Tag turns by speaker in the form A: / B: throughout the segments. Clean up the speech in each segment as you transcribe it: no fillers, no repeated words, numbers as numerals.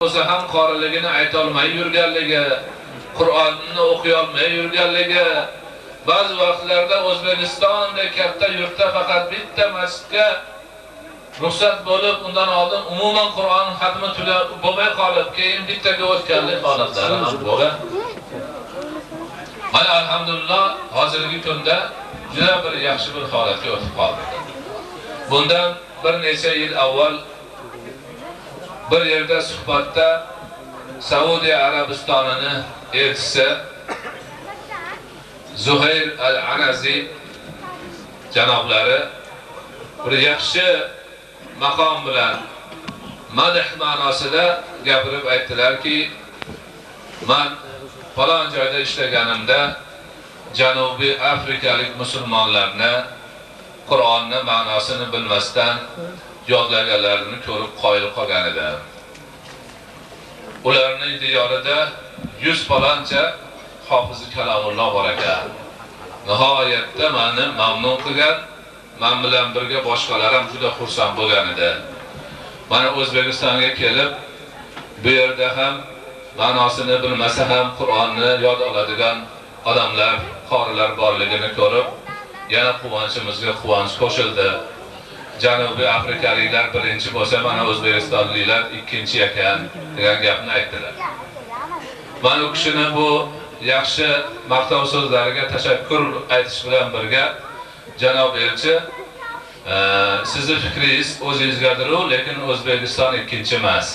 A: bo'lsa ham qoriligini ayta olmay yurganligi, Qur'onni o'qiy olmay yurganligi, ba'zi vaqtlarda O'zbekistonda katta yurtda faqat bitta masjidga ruxsat bo'lib, undan oldin umuman Qur'on xatmi tugab bo'lmay qolib, keyin bittaga o'tganlik holatlari ham bo'lgan. Mana alhamdulillah hozirgi kunda juda bir yaxshi bir holatga o'tib qoldik. Bundan bir necha yil avval bir yerda suhbatda Saudiya Arabistonining elchisi Zuhayr al-Anazi janoblari bir yaxshi maqom bilan madh ma'nosida gapirib aytdilarki, men falon joyda ishlaganimda Janubiy Afrikalik musulmonlarni Qur'onni ma'nosini bilmasdan yodlaganlarini ko'rib qoyil qolgan edi. Ularning diyorida 100 faloncha hofizi kalomulloh bor ekan. Nihoyatda meni mamnun qilgan, men bilan birga boshqalar ham juda xursand bo'lgan edi. Mana O'zbekistonga kelib, bu yerda ham ma'nosini bilmasa ham Qur'onni yod oladigan odamlar, qorilar borligini ko'rib, yana quvonchimizga quvonch qo'shildi. Janubiy Afrikaliklar birinchi bo'lsa, mana O'zbekistonliklar ikkinchi ekan degan gapni aytdilar. Men u kishini bu yaxshi maqtov so'zlariga tashakkur aytish bilan birga, janob elchi, sizning fikringiz o'zingizgadir, lekin O'zbekiston ikkinchi emas.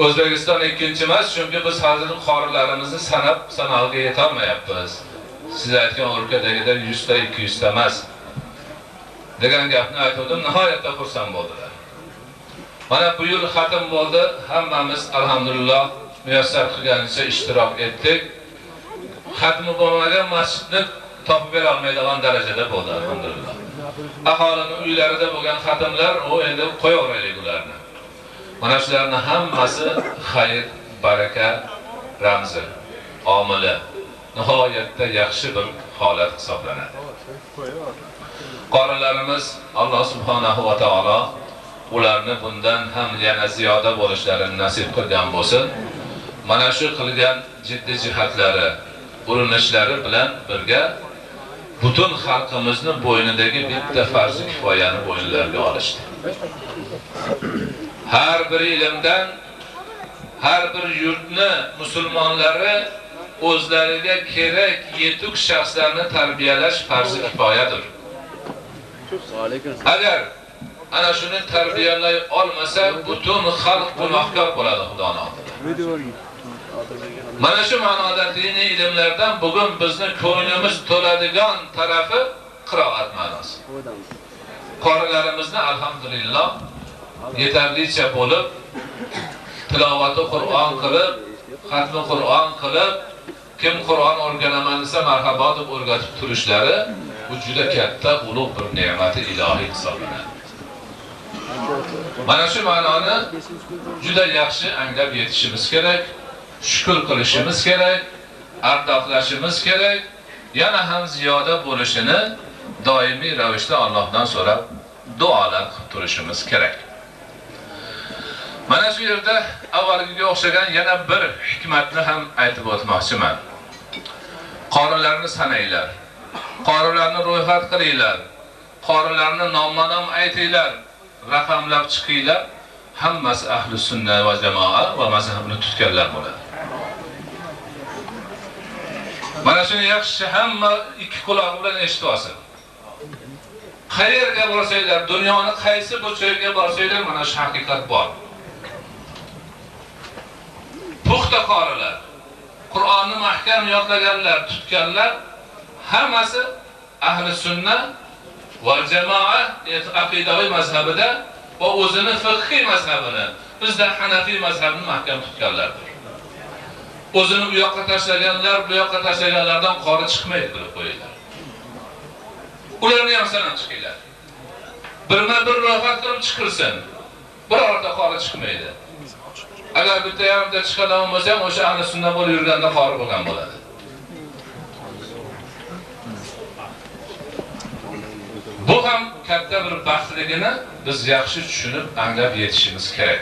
A: O'zbekiston ikkinchi emas, chunki biz hozir qorilarimizni sanab sanog'iga yeta olmayapmiz. Siz aytgan o'lkadagida 100 ta 200 ta emas degan gapni aytdim, nihoyatda xursand bo'ldilar. Mana bu yil xatm bo'ldi, hammamiz alhamdulillah muyassar qilganicha ishtirok etdik. Xatmi bo'lmagan masjidni topib bera olmaydigan darajada bo'ldi alhamdulillah. Aholining uylarida bo'lgan xatmlar, o endi qo'yaveraylik ularni. Mana shularning hammasi xayr, baraka ramzi, omili. Nihoyatda yaxshi bir holat hisoblanadi. Qorilarimiz Alloh subhanahu va taolo ularni bundan ham yana ziyoda bo'lishlarini nasib qilgan bo'lsin. Mana shu qilgan jiddiy jihatlari, urinishlari bilan birga butun xalqimizni bo'ynidagi bitta farzi kifoyani bo'ynlariga olishdi. Har bir ilmdan, har bir yurtni musulmonlari o'zlariga kerak yetuk shaxslarni tarbiyalash farzi kifoyadir. Agar ana shuni tarbiyalay olmasa, butun xalq gunohkor bo'ladi Xudoning oldida. Mana shu ma'noda diniy ilmlardan bugun bizni ko'nglimiz to'ladigan tarafi qiroat ma'nosi. Qorilarimizni alhamdulillah yetarlicha bo'lib, tilovati Qur'on qilib, xatmi Qur'on qilib, kim Qur'on o'rganaman desa marhabo deb o'rgatib turishlari bu juda katta ulug' bir ne'mati ilohiy hisoblanadi. Mana shu ma'noni juda yaxshi anglab yetishimiz kerak, shukr qilishimiz kerak, ardoqlashimiz kerak, yana ham ziyoda bo'lishini doimiy ravishda Allohdan so'rab duolar qilib turishimiz kerak. Mana shu yerda avvalgiga o'xshagan yana bir hikmatni ham aytib o'tmoqchiman. Qorilarni sanaylar, qorilarni ro'yxat qilinglar, qorilarni nomma-nom aytinglar, raqamlab chiqinglar, hammasi ahli sunna va jamoa va mazhabni tutganlar bo'ladi. Mana shuni yaxshi hamma ikki quloq bilan eshitib olsin. Qayerga borsanglar, dunyoning qaysi burchagiga borsanglar, mana shu haqiqat bor. Puxta qorilar, Qur'onni mahkam yodlaganlar, tutganlar, hammasi ahli sunna va jamoa aqidaviy mazhabida va o'zini fiqhiy mazhabini, bizda Hanafiy mazhabini mahkam tutganlardir. O'zini u yoqqa tashlaganlar, bu yoqqa tashlaganlardan qori chiqmaydi bilib qo'yinglar. Ularni ham sanab chiqinglar. Birma-bir ro'yxat qilib chiqilsin. Birorta qori chiqmaydi. Agar bitta hamda chiqadigan bo'lsa, o'sha ahli sunna bo'lib yurganda qori bo'lgan bo'ladi. Bu ham katta bir baxtligini biz yaxshi tushunib, anglab yetishimiz kerak.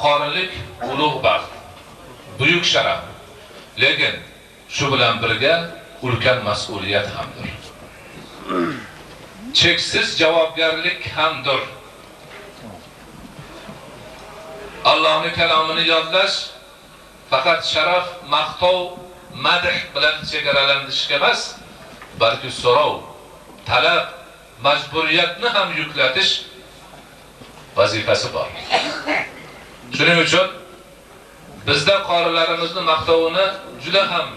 A: qorilik ulug' baxt, buyuk sharaf. Lekin shu bilan birga ulkan mas'uliyat hamdir. Cheksiz javobgarlik hamdir. Allohning kalomini yodlash faqat sharaf, maqtov, madh bilan chegaralanishga emas, balki so'rov, talab, majburiyatni ham yuklatish vazifasi bor. Shuning uchun bizda qorilarimizni maqtovini juda ham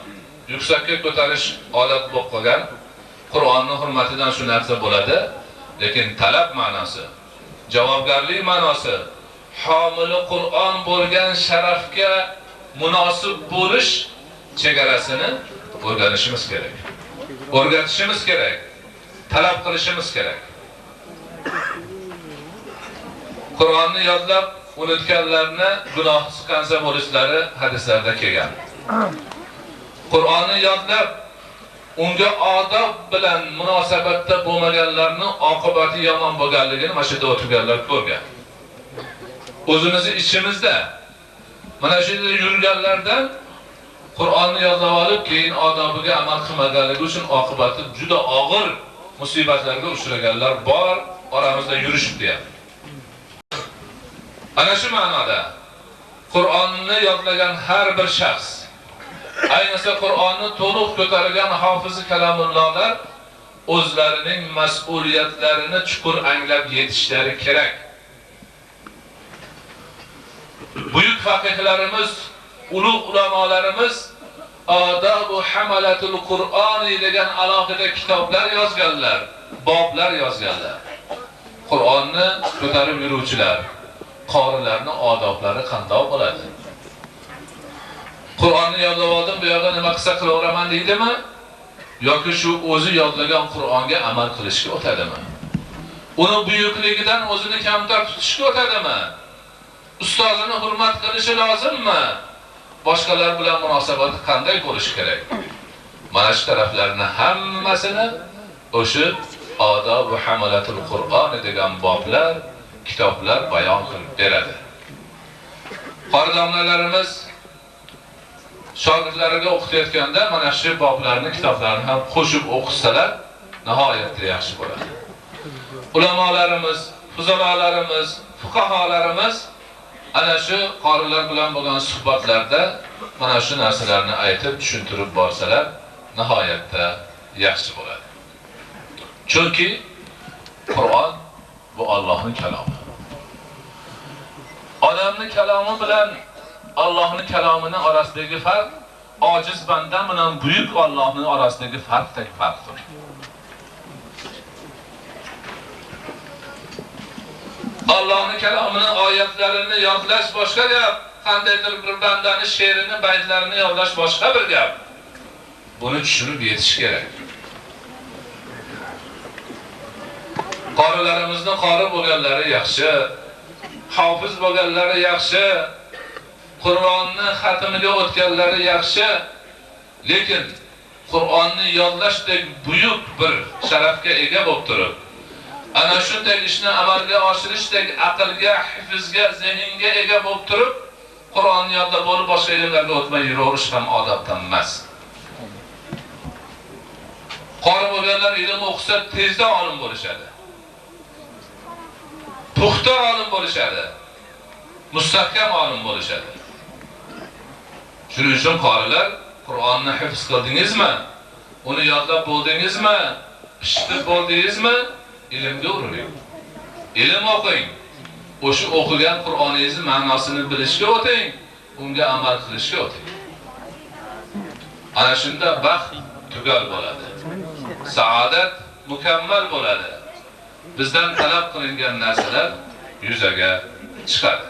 A: yuksakka ko'tarish odat bo'lib qolgan. Qur'onning hurmatidan shu narsa bo'ladi, lekin talab ma'nosi, javobgarlik ma'nosi, homili Qur'on bo'lgan sharafga munosib bo'lish chegarasini o'rganishimiz kerak. O'rgatishimiz kerak. Talab qilishimiz kerak. Qur'onni yodlab unutganlarni gunoh chiqansa bo'lishlari hadislarda kelgan. Qur'onni yodlab unga odob bilan munosabatda bo'lmaganlarning oqibati yomon bo'lganligini mana shu yerda o'tirganlar ko'rgan. O'zimizni ichimizda mana shu yerda yurganlardan Qur'onni yodlab olib, keyin odobiga amal qilmaganligi uchun oqibati juda og'ir musibatlarga uchraganlar bor, oramizda yurishibdi ham. Ana shu ma'noda Qur'onni yodlagan har bir shaxs, ayniqsa Qur'onni to'liq ko'targan hofizi kalamullohlar o'zlarining mas'uliyatlarini chuqur anglab yetishlari kerak. Buyuk faqihlarimiz, ulug' ulamolarimiz Odobu hamalatul Qur'oni degan alohida kitoblar yozganlar, boblar yozganlar. Qur'onni ko'tarib yuruvchilar, qorilarning odoblari qanday bo'ladi? Qur'onni yodlab oldim, bu yoqda nima qilsa qilaveraman deydimi? Yoki shu o'zi yodlagan Qur'onga amal qilishga o'tadimi? Uni buyukligidan o'zini kamtar tutishga o'tadimi? Ustozini hurmat qilishi lozimmi? Boshqalar bilan munosabati qanday bo'lishi kerak? Mana shu taraflarni hammasini o'sha Odob va hamalatul Qur'on degan boblar, kitoblar bayon qilib beradi. Qori domlalarimiz shogirdlariga o'qitayotganda mana shu boblarni, kitoblarni ham qo'shib o'qisalar, nihoyatda yaxshi bo'ladi. Ulamolarimiz, fuqarolarimiz, fuqaholarimiz ana shu qorilar bilan bo'lgan suhbatlarda mana shu narsalarni aytib, tushuntirib borsalar, nihoyatda yaxshi bo'ladi. Chunki Qur'on bu Allohning kalomi. Odamning kalomi bilan Allohning kalomining orasidagi farq ojiz banda bilan buyuk Allohning orasidagi farqdek farqdir. Allohning kalomining oyatlarini yodlash boshqa gap, qandaydir bir bandaning she'rini, baytlarini yodlash boshqa bir gap. Buni tushunib yetish kerak. Qorilarimizning qori bo'lganlari yaxshi, hofiz bo'lganlari yaxshi, Qur'onni xatmiga o'tganlari yaxshi, lekin Qur'onni yodlashdek buyuk bir sharafga ega bo'lib turib, ana shunday ishni amalga oshirishdek aqlga, hifzga, zehnga ega bo'lib turib, Qur'onni yodlab bo'lib boshqa ilmlarga o'tmay yuraverish ham odobdan emas. Qori bo'lganlar ilm o'qisa tezda olim bo'lishadi. Puxta olim bo'lishadi. Mustahkam olim bo'lishadi. Shuning uchun qorilar Qur'onni hifz qildingizmi? Uni yodlab bo'ldingizmi? Pishitib bo'ldingizmi? Ilmga urining. Ilm o'qing. O'sha o'qigan Qur'oningizni ma'nosini bilishga o'ting, unga amal qilishga o'ting. Ana shunda baxt tugal bo'ladi. Saodat mukammal bo'ladi. Bizdan talab qilingan narsalar yuzaga chiqadi.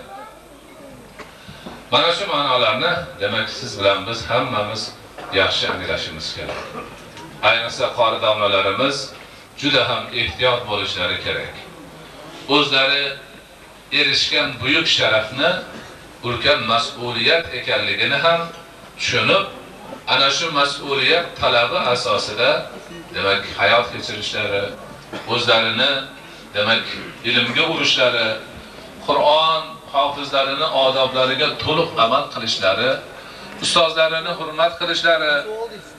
A: Mana shu ma'nolarni demak siz bilan biz hammamiz yaxshi anglashimiz kerak. Ayniqsa qori domlalarimiz juda ham ehtiyot bo'lishlari kerak. O'zlari erishgan buyuk sharafni ulkan mas'uliyat ekanligini ham tushunib, ana shu mas'uliyat talabi asosida demak hayot kechirishlari, o'zlarini demak ilmga urishlari, Qur'on hofizlarini odoblariga to'liq amal qilishlari, ustozlarini hurmat qilishlari,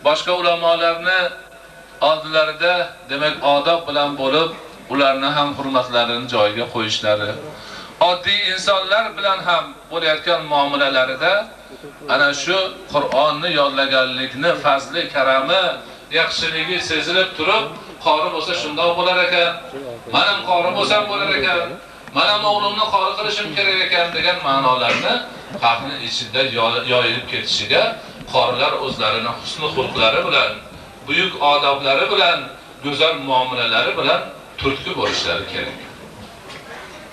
A: boshqa ulamolarni oldilarida demak odob bilan bo'lib, ularni ham hurmatlarini joyiga qo'yishlari, oddiy insonlar bilan ham bo'layotgan muomalalarida ana shu Qur'onni yodlaganlikni fazli, karami, yaxshiligi sezilib turib, qori bo'lsa shundoq bo'lar ekan, men ham qori bo'lsam bo'lar ekan, men ham o'g'limni qori qilishim kerak ekan degan ma'nolarni xalqning ichida yoyilib ketishiga qorilar o'zlarining husn-u xulqlari bilan, buyuk odoblari bilan, go'zal muomalalari bilan turtki bo'lishlari kerak.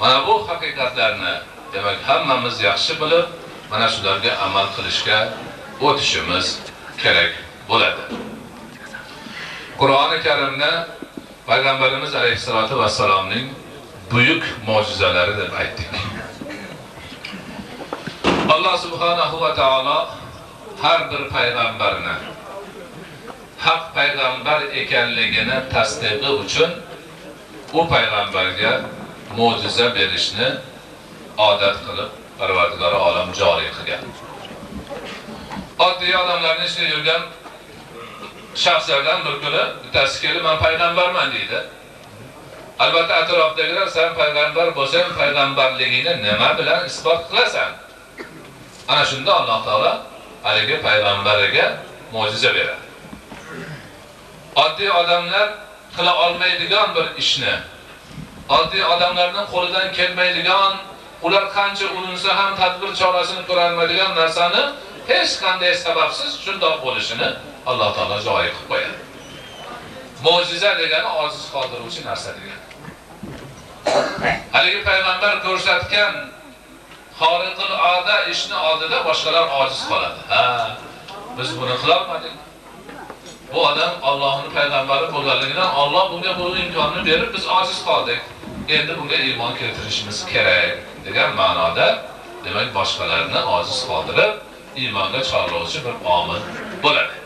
A: Mana bu haqiqatlarni demak hammamiz yaxshi bilib, mana shularga amal qilishga o'tishimiz kerak bo'ladi. Qur'oni Karimda Payg'ambarimiz alayhisolatu vassalomning buyuk mo'jizalari deb aytdik. Alloh subhanahu va taolo har bir payg'ambarni haq payg'ambar ekanligini tasdiqi uchun u payg'ambarga mo'jiza berishni odat qilib Parvardigori olam joriy qilgan. Oddiy odamlarning ichida yurgan shaxslardan bir kuni bittasi kelib, "Men payg'ambarman" deydi. Albatta atrofdagilar "Sen payg'ambar bo'lsang, payg'ambarligingni nima bilan isbot qilasan?" Ana shunda Alloh taolo haligi payg'ambariga mo'jiza beradi. Oddiy odamlar qila olmaydigan bir ishni, oddiy odamlarning qo'lidan kelmaydigan, ular qancha urinsa ham tadbir chorasini ko'rolmaydigan narsani hech qanday sababsiz shundoq bo'lishini Alloh taolo joyi qilib qo'yadi. Mo'jiza degani ojiz qoldiruvchi narsa degani. Haligi payg'ambar ko'rsatgan xoriqul oda ishni oldida boshqalar ojiz qoladi. Biz buni qila olmadik. Bu odam Allohning payg'ambari bo'lganligidan Alloh bunga bu imkonni berib, biz ojiz qoldik. Endi bunga iymon keltirishimiz kerak degan ma'noda demak boshqalarni ojiz qoldirib, iymonga chorlovchi bir omil bo'ladi.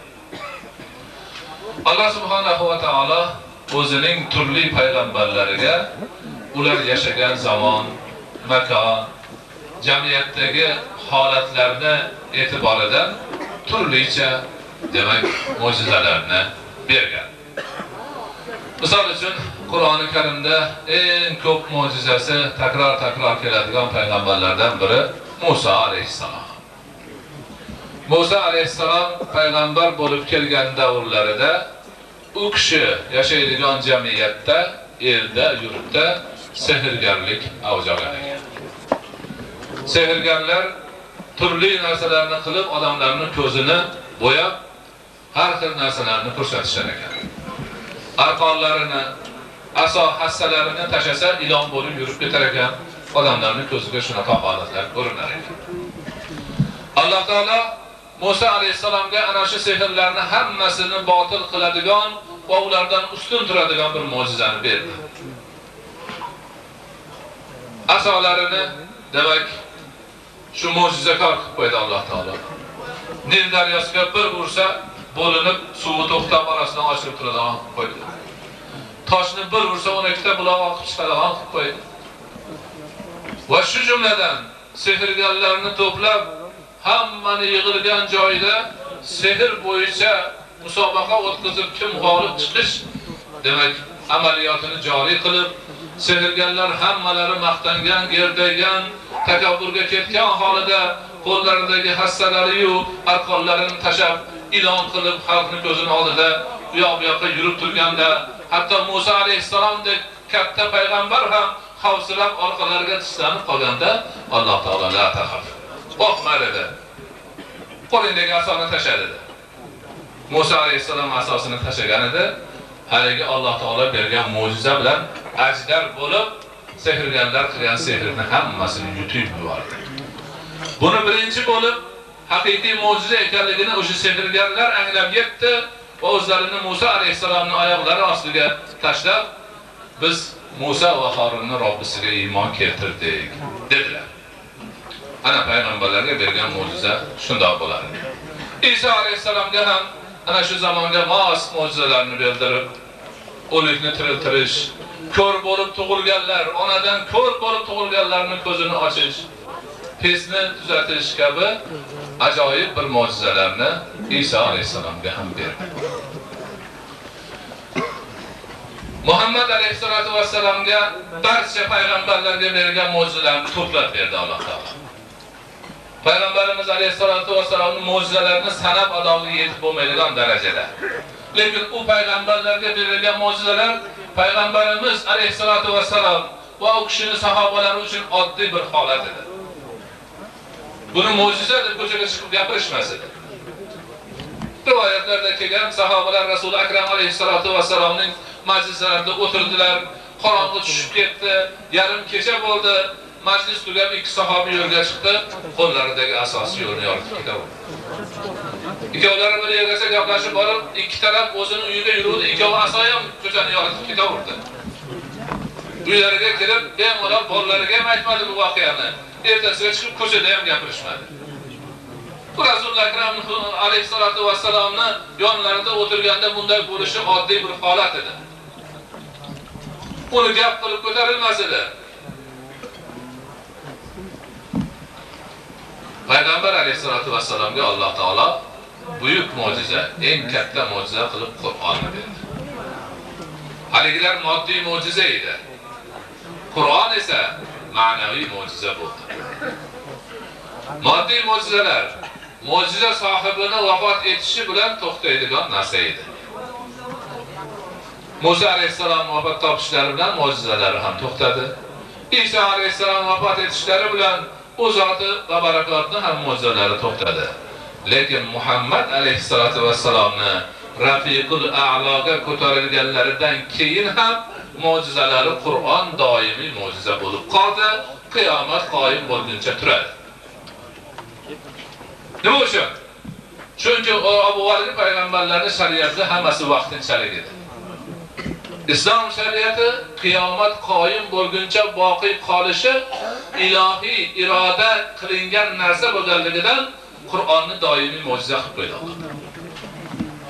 A: Alloh subhanahu va taolo o'zining turli payg'ambarlariga ular yashagan zamon, makon, jamiyatdagi holatlarni e'tiboridan turlicha demak mo'jizalarni bergan. Misol uchun Qur'oni Karimda eng ko'p mo'jizasi takror keladigan payg'ambarlardan biri Musa alayhissalom. Musa alayhissalom payg'ambar bo'lib kelgan davrlarida u kishi yashaydigan jamiyatda, elda, yurtda sehrgarlik avj olgan ekan. Sehrgarlar turli narsalarni qilib, odamlarning ko'zini bo'yab, har xil narsalarni ko'rsatishar ekan. Arqonlarini, aso hassalarini tashasa ilon bo'lib yurib ketar ekan. Odamlarning ko'ziga shunaqa holatlar ko'rinar ekan. Alloh taolo Musa alayhissalomga ana shu sehrlarni hammasini botil qiladigan va ulardan ustun turadigan bir mo'jizani berdi. Asolarini demak shu mo'jizakor qilib qo'ydi Alloh taolo. Nil daryosiga bir ursa, bo'linib suvi to'xtab orasidan ochilib turadigan qilib qo'ydi. Toshni bir ursa 12 ta buloq oqib chiqadigan qilib qo'ydi. Va shu jumladan sehrgarlarni to'plab hammani yig'ilgan joyda sehr bo'yicha musobaqa o'tkazib kim g'olib chiqish demak amaliyotini joriy qilib, sehrgarlar hammalari maqtangan, gerdaygan, takabburga ketgan holida qo'llaridagi hassalari-yu arqonlarini tashab ilon qilib xalqning ko'zini oldida u yoqqa yurib turganda, hatto Musa alayhissalomdek katta payg'ambar ham xavfsirab orqalariga tishlanib qolganda Alloh taolo la tahaf. Qo'rqma dedi. Qo'lindagi asoni tashladi dedi. Musa alayhissalom asosini tashlagan edi. Haligi Alloh taolo bergan mo'jiza bilan ajdar bo'lib, sehrgarlar qilgan sehrni hammasini yutib yubordi. Buni birinchi bo'lib haqiqiy mo'jiza ekanligini o'sha sehrgarlar anglab yetdi va o'zlarini Musa alayhissalomning oyoqlari ostiga tashlab, biz Musa va Harunning Robbisiga iymon keltirdik dedilar. Ana payg'ambarlarga bergan mo'jiza shunday bo'ladi. Isa alayhissalomga ham ana shu zamonga mos mo'jizalarni bildirib, o'likni tiriltirish, ko'r bo'lib tug'ilganlar, onadan ko'r bo'lib tug'ilganlarning ko'zini ochish, pesni tuzatish kabi ajoyib bir mo'jizalarni Iso alayhisalomga ham berdi. Muhammad alayhisolatu vassalamga barcha payg'ambarlarga berilgan mo'jizalarni to'plab berdi Alloh taolo. Payg'ambarimiz alayhisolatu vassalamning mo'jizalarini sanab adoga yetib bo'lmaydigan darajada. Lekin u payg'ambarlarga berilgan mo'jizalar payg'ambarimiz alayhisolatu vassalam va u kishining sahobalari uchun oddiy bir holat edi. Buni mo'jiza deb ko'chaga chiqib gapirishmas edi. Rivoyatlarda kelgan sahobalar Rasul akram alayhisolatu vassalamning majlislarida o'tirdilar, qorong'i tushib ketdi, yarim kecha bo'ldi. Majlis tugab ikki sahoba yo'lga chiqdi, qo'llaridagi asosiy yo'lni yoritib ketaverdi. Ikkovlari bir yergacha gaplashib borib, ikki taraf o'zini uyiga yurdi, ikkovi asoyi ham ko'chani yoritib ketaverdi. Uylariga kirib, bemalol bolalariga ham aytmadi bu voqeani. Ertasiga chiqib ko'chada ham gapirishmadi. Bu Rasululloh akram alayhisolatu vassalamni yonlarida o'tirganda bunday bo'lishi oddiy bir holat edi. Uni gap qilib ko'tarilmas edi. Payg'ambar alayhisolatu vassalamga Alloh taolo buyuk mo'jiza, eng katta mo'jiza qilib Qur'onni berdi. Haligilar moddiy mo'jiza edi. Qur'on esa ma'naviy mo'jiza bo'ldi. Moddiy mo'jizalar mo'jiza sohibini vafot etishi bilan to'xtaydigan narsa edi. Musa alayhisalom vafot topishlari bilan mo'jizalari ham to'xtadi. Isa alayhisalom vafot etishlari bilan u zoti va barakotni ham mo'jizalari to'xtadi. Lekin Muhammad alayhisolatu vassalomni Rafiqul A'loga ko'tarilganlaridan keyin ham mo'jizalari Qur'on doimiy mo'jiza bo'lib qoldi, qiyomat qoyim bo'lguncha turadi. Nima uchun? Chunki avvalgi payg'ambarlarning shariati hammasi vaqtinchalik edi. Islom shariati qiyomat qoyim bo'lguncha boqiy qolishi ilohiy iroda qilingan narsa bo'lganligidan Qur'onni doimiy mo'jiza qilib qo'ydi Alloh.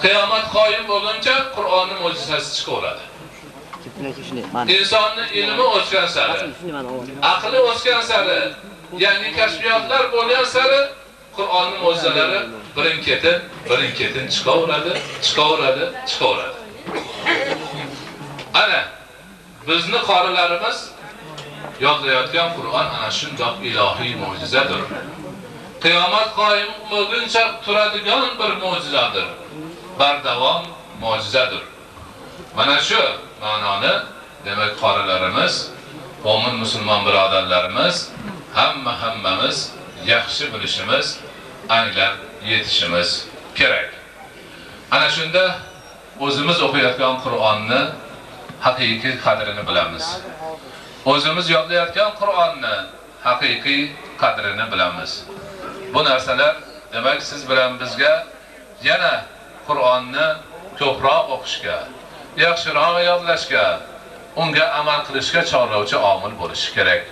A: Qiyomat qoyim bo'lguncha Qur'onning mo'jizasi chiqaveradi. Insonning ilmi o'sgan sari, aqli o'sgan sari, yangi kashfiyotlar bo'lgan sari Qur'onning mo'jizalari birin-ketin chiqaveradi. Ana bizni qorilarimiz yozayotgan Qur'on ana shunday ilohiy mo'jizadir. Qiyomat qoyim bo'lguncha turadigan bir mo'jizadir. Bardavom mo'jizadir. Mana shu ma'noni demak qorilarimiz, mo'min musulmon birodarlarimiz hammamiz yaxshi bilishimiz, anglab yetishimiz kerak. Ana shunda o'zimiz o'qiyotgan Qur'onni haqiqiy qadrini bilamiz. O'zimiz yodlayotgan Qur'onni haqiqiy qadrini bilamiz. Bu narsalar demak siz bilan bizga yana Qur'onni ko'proq o'qishga, yaxshiroq yodlashga, unga amal qilishga chorlovchi omil bo'lishi kerak.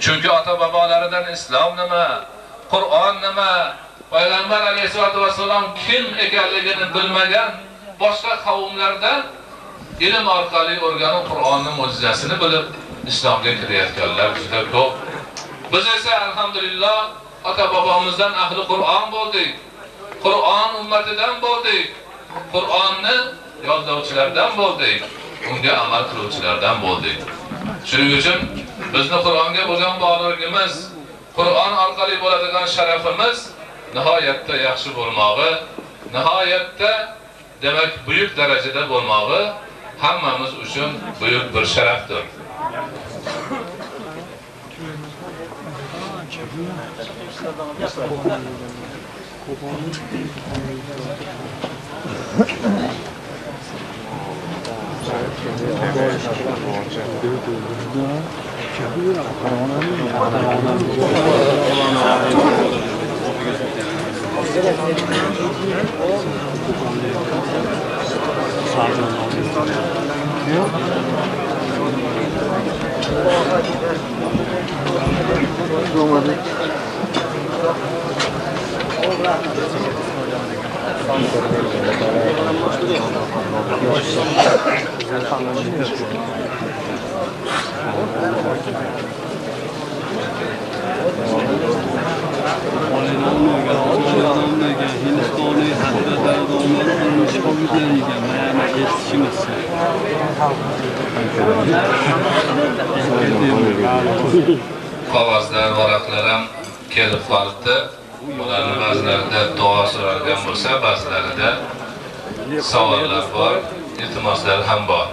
A: Chunki ota-bobolaridan islom nima, Qur'on nima, Payg'ambar alayhisolatu vassalom kim ekanligini bilmagan boshqa qavmlardan ilm orqali o'rganib Qur'onning mo'jizasini bilib islomga kirayotganlar juda ko'p. Biz esa alhamdulillah ota-bobomizdan ahli Qur'on bo'ldik. Qur'on ummatidan bo'ldik. Qur'onni yodlovchilardan bo'ldik. Unga amal qiluvchilardan bo'ldik. Shuning uchun bizni Qur'onga bo'lgan bog'ligimiz, Qur'on orqali bo'ladigan sharafimiz nihoyatda yaxshi bo'lmog'i, nihoyatda demak buyuk darajada bo'lmog'i hammamiz uchun buyuk bir sharafdir. Qog'ozlar, varaqlar ham kelib qolibdi. Ularning ba'zilarida duo so'ralgan bo'lsa, ba'zilarida savollar bor, iltimoslar ham bor.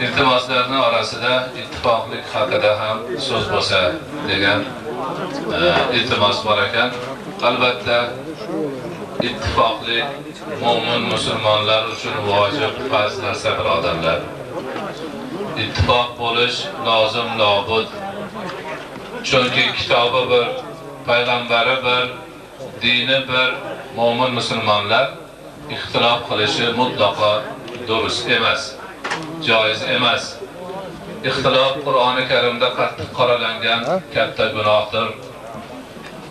A: İltimoslarning orasida ittifoqlik haqida ham so'z bo'lsa degan iltimos bor ekan. Albatta ittifoqlik mo'min musulmonlar uchun vojib farz narsa birodarlar. İttifoq bo'lish lozim, lobud. Chunki kitobi bir, payg'ambari bir, dini bir, mo'min musulmonlar ixtilof qilishi mutlaqo durust emas. Joiz emas. İxtilof Qur'oni Karimda qattiq qoralangan katta gunohdir.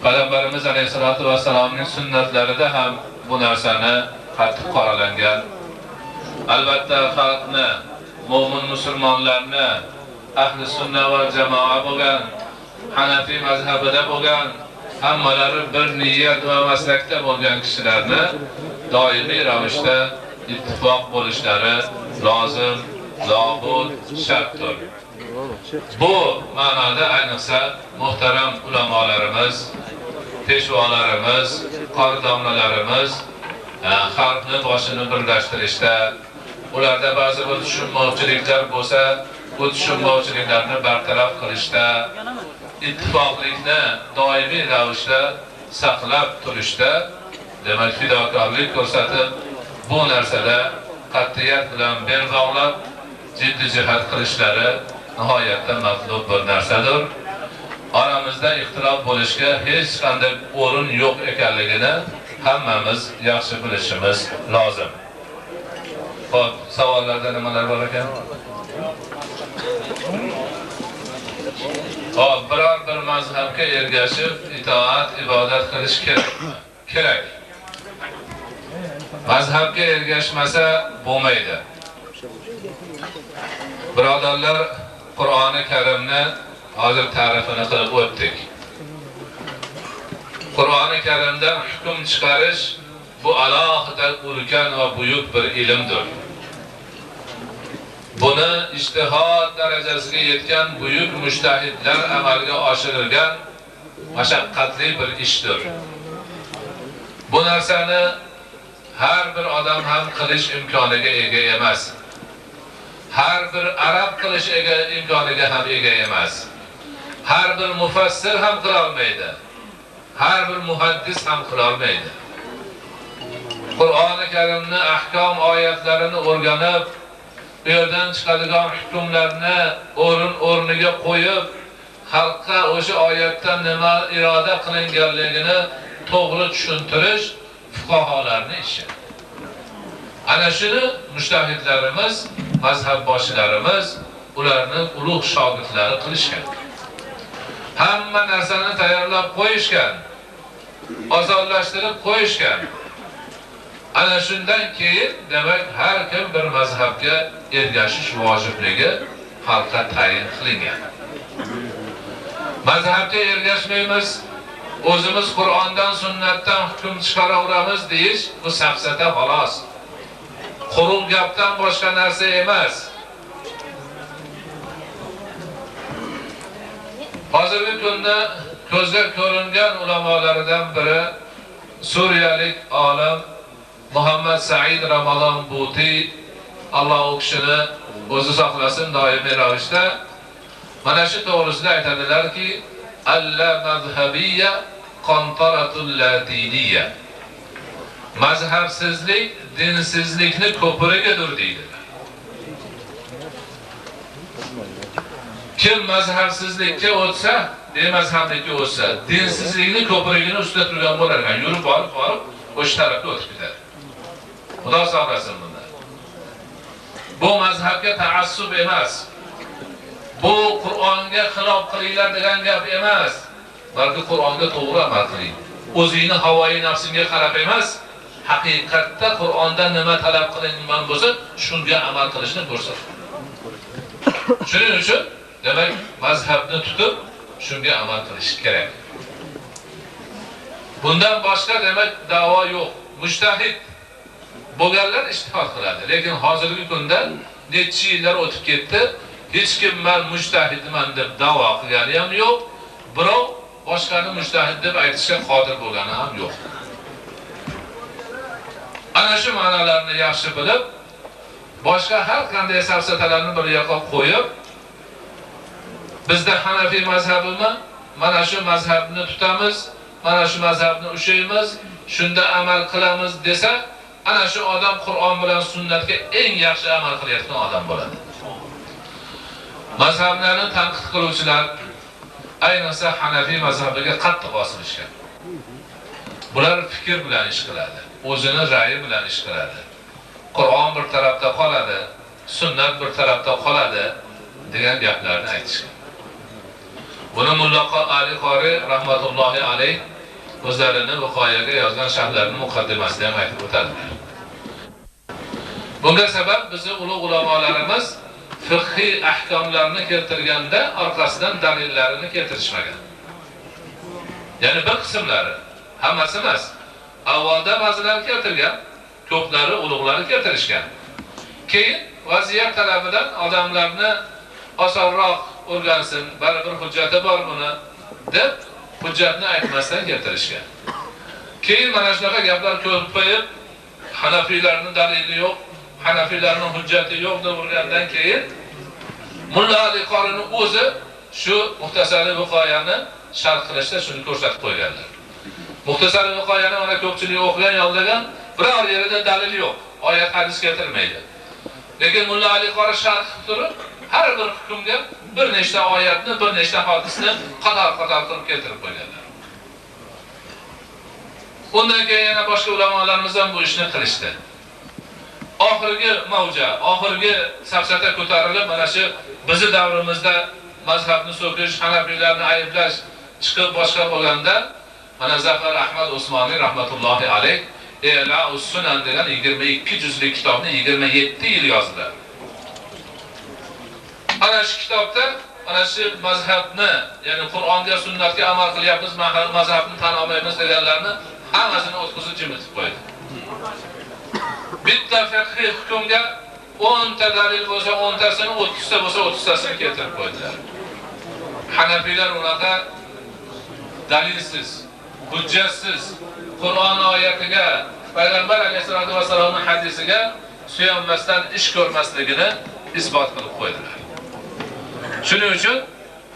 A: Payg'ambarimiz alayhisolatu vasallamning sunnatlarida ham bu narsani qattiq qoralangan. Albatta xalqni, mo'min musulmonlarni ahli sunna va jamoa bo'lgan, Hanafi mazhabida bo'lgan, hammalari bir niyat va maslakda bo'lgan kishilarni doimiy ravishda ittifoq bo'lishlari lozim, lobud, shartdir. Bu ma'noda ayniqsa muhtaram ulamolarimiz, peshvolarimiz, qori domlalarimiz xalqni boshini birlashtirishda, ularda ba'zi bir tushunmovchiliklar bo'lsa, bu tushunmovchiliklarni bartaraf qilishda, ittifoqlikni doimiy ravishda saqlab turishda, demak fidokorlik ko'rsatib, bu narsada qat'iyat bilan bel bog'lab jiddiy jihad qilishlari nihoyatda matlub bir narsadir. Oramizda ixtilof bo'lishga hech qanday o'rin yo'q ekanligini hammamiz yaxshi bilishimiz lozim. Xo'p, savollarda nimalar bor ekan? Xo'p, biror bir mazhabga ergashib itoat, ibodat qilish kerak. Mazhabga ergashmasa bo'lmaydi. Birodarlar, Qur'oni Karimni hozir ta'rifini qilib o'tdik. Qur'oni Karimda hukm chiqarish bu alohida ulkan va buyuk bir ilmdir. Buni ijtihod darajasiga yetgan buyuk mujtahidlar amalga oshirgan mashaqqatli bir ishdir. Bu narsani har bir odam ham qilish imkoniga ega emas. Har bir arab qilish imkoniga ham ega emas. Har bir mufassir ham qila olmaydi. Har bir muhaddis ham qila olmaydi. Qur'oni Karimni ahkom oyatlarini o'rganib, bu yerdan chiqadigan hukmlarni o'rniga qo'yib, xalqqa o'sha oyatdan nima iroda qilinganligini to'g'ri tushuntirish fuqaholarning ishi. Ana shuni mujtahidlarimiz, mazhab boshlarimiz, ularning ulug' shogirdlari qilishgan. Hamma narsani tayyorlab qo'yishgan, osonlashtirib qo'yishgan. Ana shundan keyin demak har kim bir mazhabga ergashish vojibligi xalqqa tayin qilingan. Mazhabga ergashmaymiz, o'zimiz Qur'ondan, sunnatdan hukm chiqaraveramiz deyish bu safsata xolos. Quruq gapdan boshqa narsa emas. Hozirgi kunda ko'zga ko'ringan ulamolardan biri Suriyalik olim Muhammad Said Ramazon Buti, Alloh u kishini o'zi saqlasin doimiy ravishda, mana shu to'g'risida aytadilarki, alla mazhabiyya qantaratul ladiniyya. Mazhabsizlik dinsizlikni ko'pirigidir deydilar. Kim mazhabsizlikka o'tsa, bemazhablikka o'tsa, dinsizlikni ko'pirigini ustida turgan bo'lar ekan, yurib borib o'sha tarafga o'tib ketadi. Xudo saqlasin bundan. Bu mazhabga ta'assub emas. Bu Qur'onga xilof qilinglar degan gap emas. Balki Qur'onga to'g'ri amal qiling. O'zingni havoyi nafsingga qarab emas, haqiqatda Qur'ondan nima talab qilingan bo'lsa, shunga amal qilishni ko'rsat. Shuning uchun demak mazhabni tutib, shunga amal qilish kerak. Bundan boshqa demak da'vo yo'q. Mujtahid bo'lganlar ijtihod qiladi. Lekin hozirgi kunda necha yillar o'tib ketdi, hech kim men mujtahidman deb da'vo qilgani ham yo'q, birov boshqani mujtahid deb aytishga qodir bo'lgani ham yo'q. Ana shu ma'nolarni yaxshi bilib, boshqa har qanday safsatalarni bir yoqqa qo'yib, bizda Hanafiy mazhabimi, mana shu mazhabni tutamiz, mana shu mazhabni ushlaymiz, shunda amal qilamiz desa, ana shu odam Qur'on bilan sunnatga eng yaxshi amal qilayotgan odam bo'ladi. Mazhablarni tanqid qiluvchilar ayniqsa Hanafiy mazhabiga qattiq bosilishgan. Bular fikr bilan ish qiladi, o'zini ra'yi bilan ish qiladi. Qur'on bir tarafda qoladi, sunnat bir tarafda qoladi degan gaplarni aytishgan. Buni Mulla Ali Qori rahmatullohi alayh o'zlarini Buxoriga yozgan sharhlarini muqaddimasida ham aytib o'tadilar. Bunga sabab bizning ulug' ulamolarimiz fiqhiy ahkomlarni keltirganda orqasidan dalillarini keltirishmagan. Ya'ni bir qismlari, hammasi emas. Avvalda ba'zilar keltirgan, ko'plari ulug'lari keltirishgan. Keyin vaziyat talabidan odamlarni osonroq o'rgansin, baribir hujjati bor buni deb hujjatni aytmasdan keltirishgan. Keyin mana shunaqa gaplar ko'payib, Hanafiylarning dalili yo'q, Hanafiylarning hujjati yo'q deb o'rgandan keyin Mulla Ali Qorining o'zi shu Muxtasar-i Viqoyani sharh qilishda shuni ko'rsatib qo'yganlar. Muxtasar-i Viqoyani mana ko'pchilik o'qigan, yodlagan, biror yerida dalil yo'q, oyat hadis keltirmaydi. Lekin Mulla Ali Qori sharh qilib turib, har bir hukmga bir nechta oyatni, bir nechta hadisni qator-qator qilib keltirib qo'yganlar. Undan keyin yana boshqa ulamolarimiz ham bu ishni qilishdi. Oxirgi mavja, oxirgi safsata ko'tarilib, mana shu bizning davrimizda mazhabni so'kish, Hanafiylarni ayblash chiqib boshqa bo'lganda, mana Zafar Ahmad Usmoniy rahmatullohi alayh I'la'us Sunan degan 22 juzli kitobni 27 yil yozdilar. Ana shu kitobda ana shu mazhabni, ya'ni Qur'onga, sunnatga amal qilyapmiz, mazhabni tan olmaymiz deganlarni hammasini o'tkazib jimitib qo'ydi. Bitta fiqhiy hukmga 10 ta dalil bo'lsa 10 tasini, 30 ta bo'lsa 30 tasini keltirib qo'ydilar. Hanafiylar unaqa dalilsiz, hujjatsiz Qur'on oyatiga, Payg'ambar alayhisolatu vasallamning hadisiga suyanmasdan ish ko'rmasligini isbot qilib qo'ydilar. Shuning uchun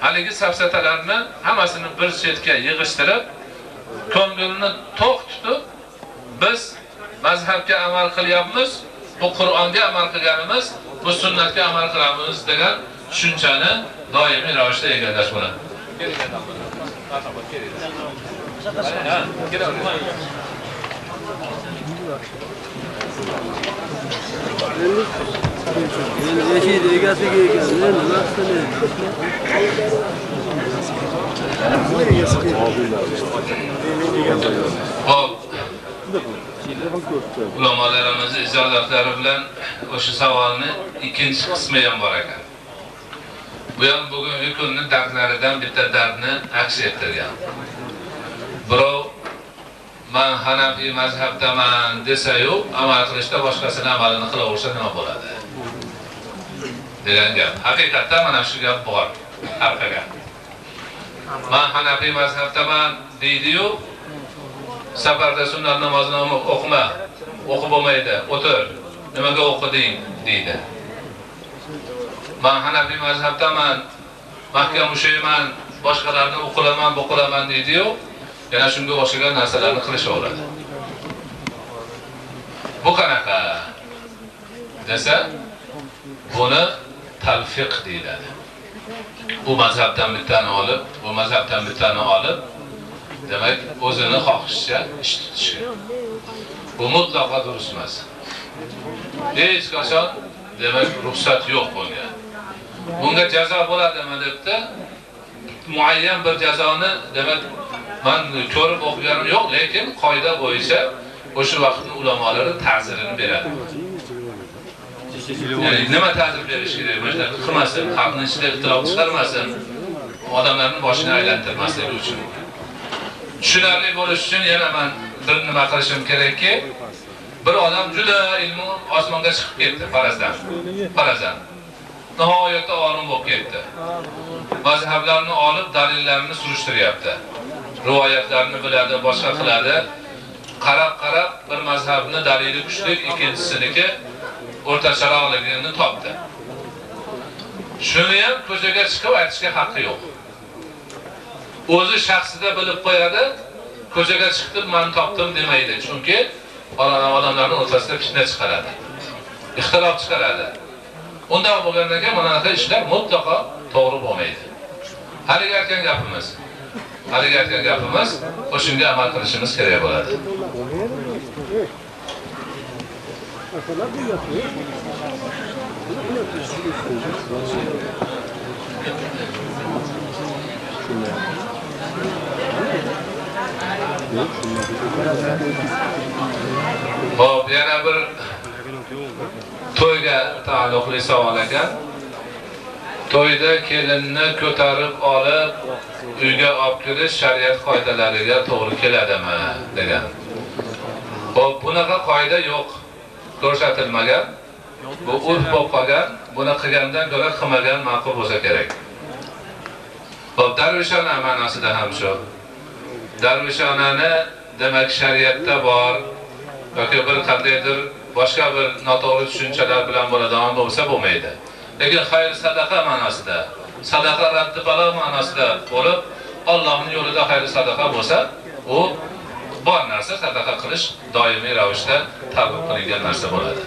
A: haligi safsatalarni hammasini bir chetga yig'ishtirib, ko'ngilni to'q tutib, biz mazhabga amal qilyapmiz, bu Qur'onga amal qilganimiz, bu sunnatga amal qilamiz degan tushunchani doimiy ravishda egallash bo'ladi. Ulamolarimiz izohlatlari bilan o'sha savolni ikkinchi qismi ham bor ekan. Bu ham bugungi kunning dardlaridan bitta dardni aks ettirgan. Birov men Hanafiy mazhabdaman desa-yu, amal qilishda boshqasini amalini qilaversa nima bo'ladi? degan gap. Haqiqatda mana shu gap bor. Haqiqat. Men Hanafiy mazhabdaman deydi-yu, safarda sunnat namozini o'qima, o'qib bo'lmaydi, o'tir. Nimaga o'qiding deydi. Men Hanafiy mazhabdaman, mahkam ushayman, boshqalarni o'qilaman, bo'qilaman deydi-yu, yana shunga o'xshagan narsalarni qilishaveradi. Bu qanaqa desa, buni talfiq deyiladi. Bu mazhabdan bittani olib, bu mazhabdan bittani olib, demak, o'zini xohishicha ish tutishi. Bu mutlaqo durust emas. Hech qachon demak ruxsat yo'q bunga. Bunga jazo bo'ladimi debdi, muayyan bir jazoni demak men ko'rib o'qiganim yo'q, lekin qoida bo'yicha o'sha vaqtning ulamolari ta'zirini beradi. Ya'ni nima ta'zir berish kerak? Mana qilmasin, xalqning ichida ixtilof chiqarmasin, odamlarning boshini aylantirmasligi uchun. Tushunarli bo'lish uchun yana men bir nima qilishim kerakki, Bir odam juda ilmi osmonga chiqib ketdi, farazdan. Nihoyatda olim bo'lib ketdi. Mazhablarni olib, dalillarini surishtiryapti. Rivoyatlarni biladi, boshqa qiladi. Qarab bir mazhabni dalili kuchli, ikkinchisiniki o'rtacharoqligini topdi. Shuni ham ko'chaga chiqib aytishga haqqi yo'q. O'zi shaxsida bilib qo'yadi, ko'chaga chiqdim, men topdim demaydi. Chunki odamlarning o'rtasida fitna chiqaradi. Ixtilof chiqaradi. Undan bo'lgandan keyin mana bunaqa ishlar mutlaqo to'g'ri bo'lmaydi. Haliga aytgan gapimiz o'shunga amal qilishimiz kerak bo'ladi. Hop, yana bir to'yga taalluqli savol ekan. To'yda kelinni ko'tarib olib, uyga olib kirish shariat qoidalariga to'g'ri keladimi degan. Hop, bunaqa qoida yo'q, ko'rsatilmagan. Bu urf bo'lib qolgan, buni qilgandan ko'ra qilmagan ma'qul bo'lsa kerak. Hop, darvishona ma'nosida ham shu. Darvishonani demak shariatda bor yoki bir qandaydir boshqa bir noto'g'ri tushunchalar bilan bo'ladigan bo'lsa bo'lmaydi. Lekin xayr sadaqa ma'nosida, sadaqa raddi balo ma'nosida bo'lib, Allohning yo'lida xayr sadaqa bo'lsa, u bor narsa, sadaqa qilish doimiy ravishda targ'ib qilingan narsa bo'ladi.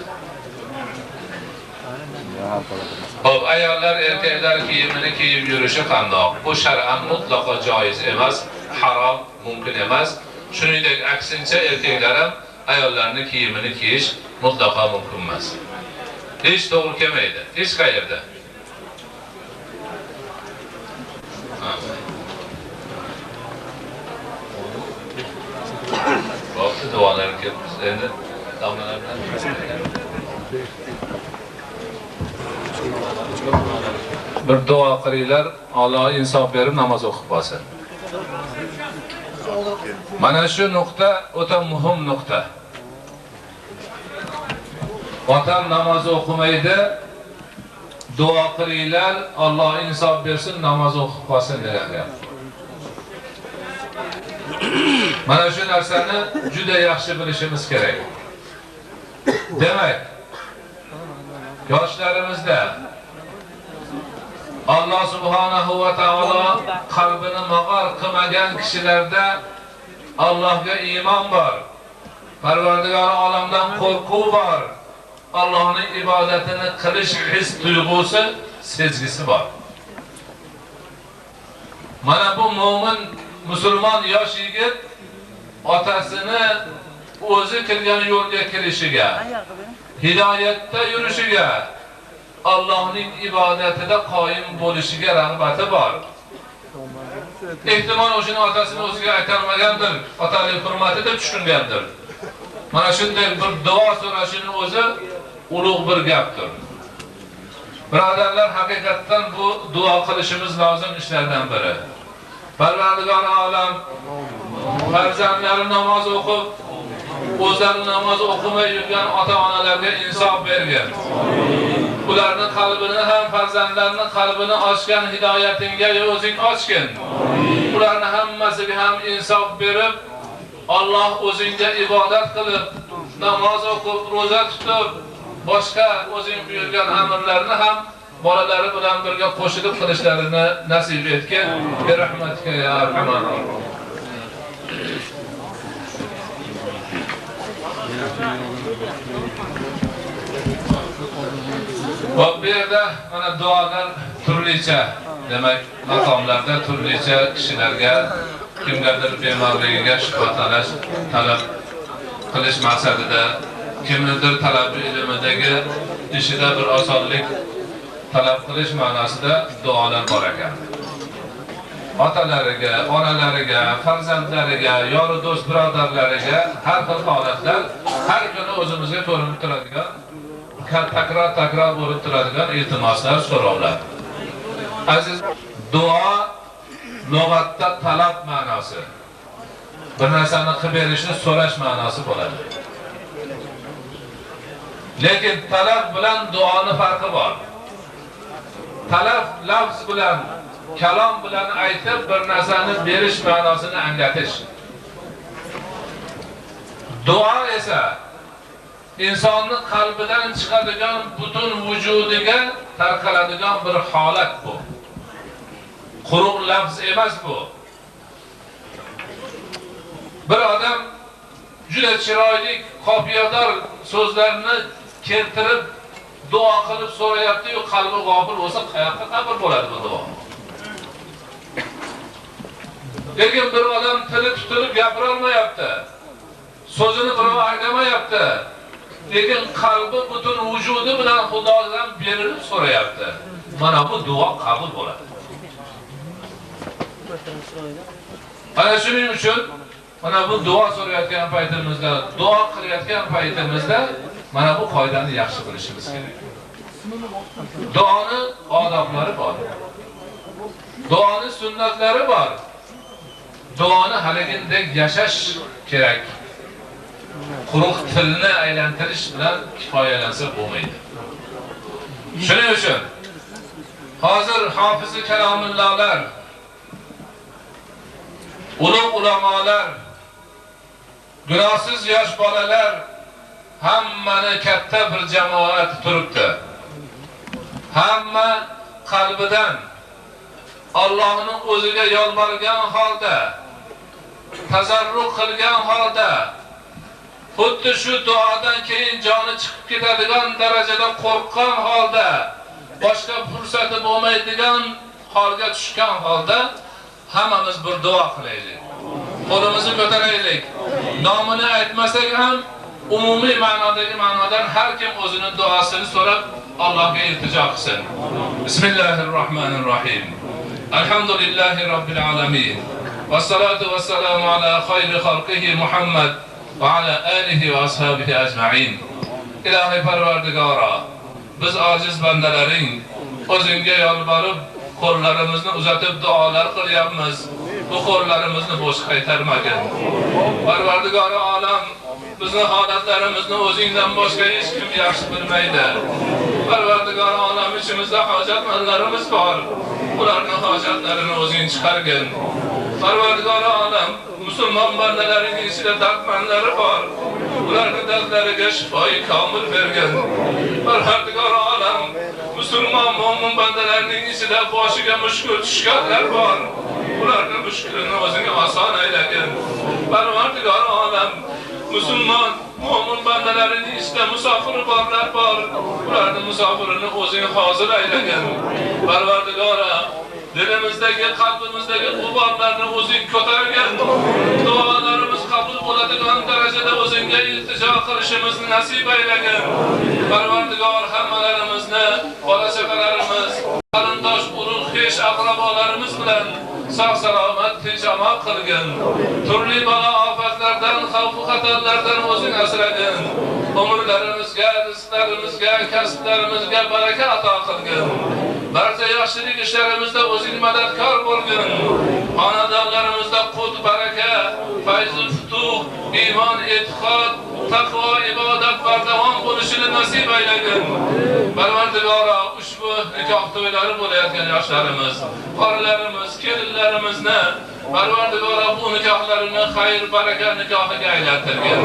A: Hop, ayollar erkaklar kiyimini kiyib yurishi qandoq? Bu shar'an mutlaqo joiz emas, harom, mumkin emas. Shuningdek, aksincha erkaklar ham ayollarning kiyimini kiyish mutlaqo mumkin emas. Hech to'g'ri kelmaydi, hech qayerda. Bo'pti, duolar kelibmiz endi. Domlalar bilan. Bir duo qilinglar, Alloh insof berib namoz o'qib bo'lsin. Mana shu nuqta o'ta muhim nuqta. Otam namoz o'qimaydi, duo qilinglar, Alloh insof bersin, namoz o'qib qolsin degan gap. Mana shu narsani juda yaxshi bilishimiz kerak. Demak, yoshlarimizda Alloh subhanahu va taolo qalbini mag'ar qilmagan kishilarda Allohga iymon bor. Parvardigor olamdan qo'rquv bor. Allohning ibodatini qilish his tuyg'usi, sezgisi bor. Mana bu mo'min musulmon yosh yigit otasini o'zi kirgan yo'lga kirishiga, hidoyatda yurishiga, Allohning ibodatida qoyim bo'lishiga rag'bati bor. Ehtimol o'shini otasini o'ziga aytolmagandir, otalik hurmati deb tushungandir. Mana shunday bir duo so'rashini o'zi ulug' bir gapdir. Birodarlar, haqiqatdan bu duo qilishimiz lozim ishlardan biri. Parvardigor olam farzandlari namoz o'qib, o'zlari namoz o'qimay yurgan ota-onalarga insof bergin. Ularning qalbini ham, farzandlarning qalbini ochgan hidoyatingga o'zing ochgin. Ularning hammasiga ham insof berib, Alloh o'zingga ibodat qilib, namoz o'qib, roza tutib, boshqa o'zing buyurgan amirlarni ham bolalari bilan birga qo'shilib qilishlarini nasib etgin. Bi rahmatika ya arhamar rohim. Bu yerda mana duolar turlicha, demak, maqomlarda turlicha kishilarga kimgadir bemorligiga shifotlash talab qilish maqsadida, kimnidir talabi ilmidagi ishida bir osonlik talab qilish ma'nosida duolar bor ekan. Otalariga, onalariga, farzandlariga, yo'li do'st birodarlariga har xil holatlar har kuni o'zimizga ko'rinib turadigan, takror bo'lib turadigan iltimoslar, so'rovlar. Aziz, duo lug'atda talab ma'nosi. Bir narsani qilib berishni so'rash ma'nosi bo'ladi. Lekin talab bilan duoni farqi bor. Talab lafz bilan, kalom bilan aytib bir narsani berish ma'nosini anglatish. Duo esa insonning qalbidan chiqadigan butun vujudiga tarqaladigan bir holat bu. Quruq lafz emas bu. Bir odam juda chiroyli, qofiyador so'zlarni keltirib duo qilib so'rayapti-yu, qalbi g'ofil bo'lsa, qayoqqa qabul bo'ladi bu duo? Lekin bir odam tili tutilib gapira olmayapti. So'zini birov anglamayapti. Lekin qalbi butun vujudi bilan Xudodan berilib so'rayapti. Mana bu duo qabul bo'ladi. Ana shuning uchun mana bu duo so'rayotgan paytimizda, duo qilayotgan paytimizda mana bu qoidani yaxshi bilishimiz kerak. Duoni odoblari bor. Duoni sunnatlari bor. Duoni haligindek yashash kerak. Quruq tilni aylantirish bilan kifoyalansa bo'lmaydi. Shuning uchun hozir hofizi kalomullohlar, ulug' ulamolar, gunohsiz yosh bolalar hammani katta bir jamoat turibdi. Hamma qalbidan Allohning o'ziga yolborgan holda, tazarruq qilgan holda, xuddi shu duodan keyin joni chiqib ketadigan darajada qo'rqqan holda, boshqa fursati bo'lmaydigan holga tushgan holda hammamiz bir duo qilaylik. Qo'limizni ko'taraylik. Nomini aytmasak ham umumiy ma'nodagi ma'nodan har kim o'zining duosini so'rab Allohga iltijo qilsin. Bismillahirrohmanirrohim. Alhamdulillahi robbil alamin. Vassalatu vassalamu ala khayri xalqihi Muhammad va ala alihi va ashabihi ajma'in. Ilohiy Parvardigoro, biz ojiz bandalaring o'zingga yolborib qo'llarimizni uzatib duolar qilyapmiz. Bu qo'llarimizni bo'sh qaytarmagin. Parvardigori olam, bizning holatlarimizni o'zingdan boshqa hech kim yaxshi bilmaydi. Parvardigori olam, ichimizda hojatmandlarimiz bor. Ularning hojatlarini o'zing chiqargin. Parvardigori olam, musulmon bandalarining ichida dardmandlari bor. Ularning dardlariga shifoi komil bergin. Parvardigori olam, musulmon mo'min bandalarning ichida boshiga mushkul tushganlar bor. Ularning mushkulini o'zing oson aylagin. Parvardigori olam, musulmon mo'min bandalarining ichida musofir borlar bor. Ularning musofirini o'zing hozir aylagin. Parvardigori, dilimizdagi, qalbimizdagi g'uborlarni o'zing ko'targin. Duolarimiz qabul bo'ladigan darajada o'zingga iltijo qilishimizni nasib aylagin. Parvardigor, hammalarimizni, bola-chaqalarimiz, qarindosh, urug', xish, aqrabolarimiz bilan sog' salomat tinch-omon qilgin. Turli balo ofatlardan, xavf xatarlardan o'zing asragin. Umrlarimizga, rizqlarimizga, kasblarimizga baraka ato qilgin. Barcha yaxshilik ishlarimizda o'zing madadkor bo'lgin. Xonadonlarimizda qut, baraka, fayz, futuh, iymon, e'tiqod, taqvo, ibodat bardavom bo'lishini nasib aylagin. Parvardigoro, ushbu nikoh to'ylari bo'layotgan yoshlarimiz, qorilarimiz, kelinlarimizni Parvardigoro bu nikohlarini xayr, baraka nikohiga aylantirgin.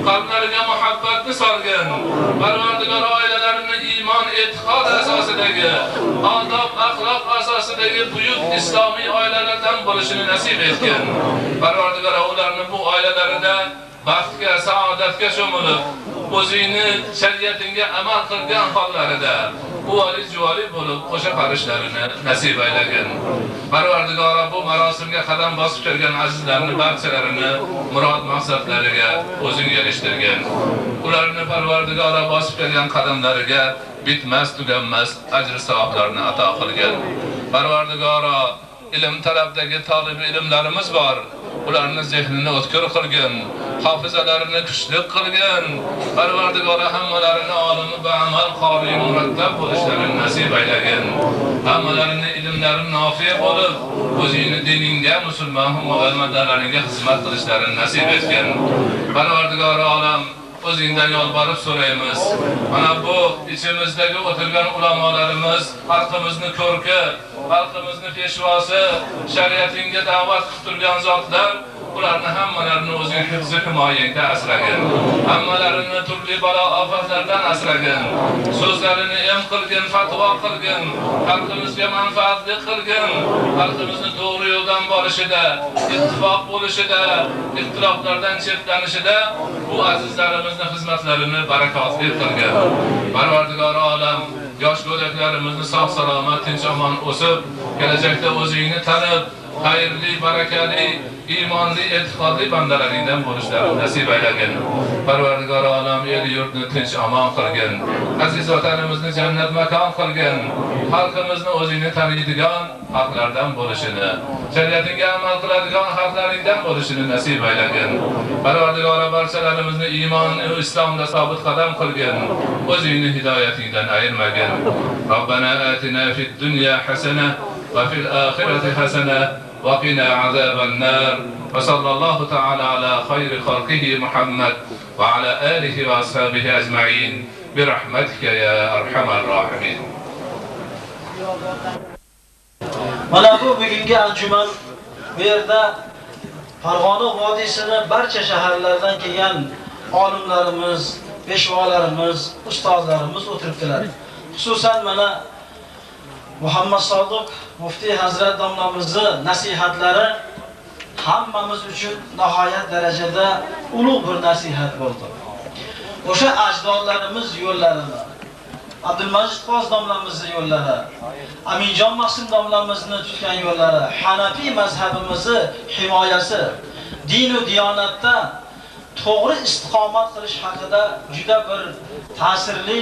A: Qalblariga muhabbatni solgin. Parvardigoro, oilalarini iymon, e'tiqod asosidagi, odob, axloq asosidagi buyuk islomiy oilalardan bo'lishini nasib etgin. Parvardigoro, ularni bu oilalarida baxtga, saodatga sho'milib, o'zingni shariatingga amal qilgan hollarida uvoli-juvoli bo'lib qo'sha qarishlarini nasib aylagin. Parvardigoro, bu marosimga qadam bosib kelgan azizlarni barchalarini murod maqsadlariga o'zing erishtirgin. Ularni Parvardigoro bosib kelgan qadamlariga bitmas, tuganmas ajr savoblarni ato qilgin. Parvardigoro, ilm talabdagi talab ilmlarimiz bor. Ularni zehnini o'tkir qilgin, hofizalarini kuchli qilgin. Parvardigor, hammalarini olimi va amal qori murattab bo'lishlarini nasib aylagin. Hammalarini ilmlari nofi bo'lib, o'zingni diningga, musulmon musulmonlaringga xizmat qilishlarini nasib etgin. Parvardigor olam, o'zingdan yolborib so'raymiz. Mana bu ichimizdagi o'tirgan ulamolarimiz, xalqimizni ko'rki, xalqimizni peshvosi, shariatingga da'vat qilib turgan zotlar, ularni hammalarini o'zing hifzi himoyangda asragin. Hammalarini turli balo ofatlardan asragin. So'zlarini em qilgin, fatvo qilgin, xalqimizga manfaatli qilgin. Xalqimizni to'g'ri yo'ldan borishida, ittifoq bo'lishida, ixtiloflardan chetlanishida bu azizlarimizni xizmatlarini barakotli qilgin. Parvardigor olam, yosh go'daklarimizni sog' salomat, tinch omon o'sib, kelajakda o'zingni tanib, xayrli, barakali, iymonli, e'tiqodli bandalaringdan bo'lishlarini nasib aylagin. Parvardigor olam, el yurtni tinch omon qilgin. Aziz vatanimizni jannat makon qilgin. Xalqimizni o'zingni taniydigan xalqlardan bo'lishini, shariatingga amal qiladigan xalqlaringdan bo'lishini nasib aylagin. Parvardigor barchalarimizni iymon va islomda sobit qadam qilgin. O'zingni hidoyatingdan ayirmagin. Robbana atina fid dunya hasana va fil oxirati hasana وقنا عذاب النار وصلى الله تعالى على خير خلقه محمد وعلى آله وأصحابه أجمعين برحمتك يا أرحم الراحمين.
B: Mana bu bugungi anjuman bu yerda Farg'ona vodiysini barcha shaharlardan kelgan olimlarimiz, peshvolarimiz, ustozlarimiz o'tiribdilar. Xususan mana Muhammad Sodiq Muftiy Hazrat domlamizni nasihatlari hammamiz uchun nihoyat darajada ulug' bir nasihat bo'ldi. O'sha ajdodlarimiz yo'llarini, Abdulmajid Qoz domlamizning yo'llari, Aminjon Maqsim domlamizni tutgan yo'llari, Hanafiy mazhabimizni himoyasi, din va diyonatda to'g'ri istiqomat qilish haqida juda bir ta'sirli,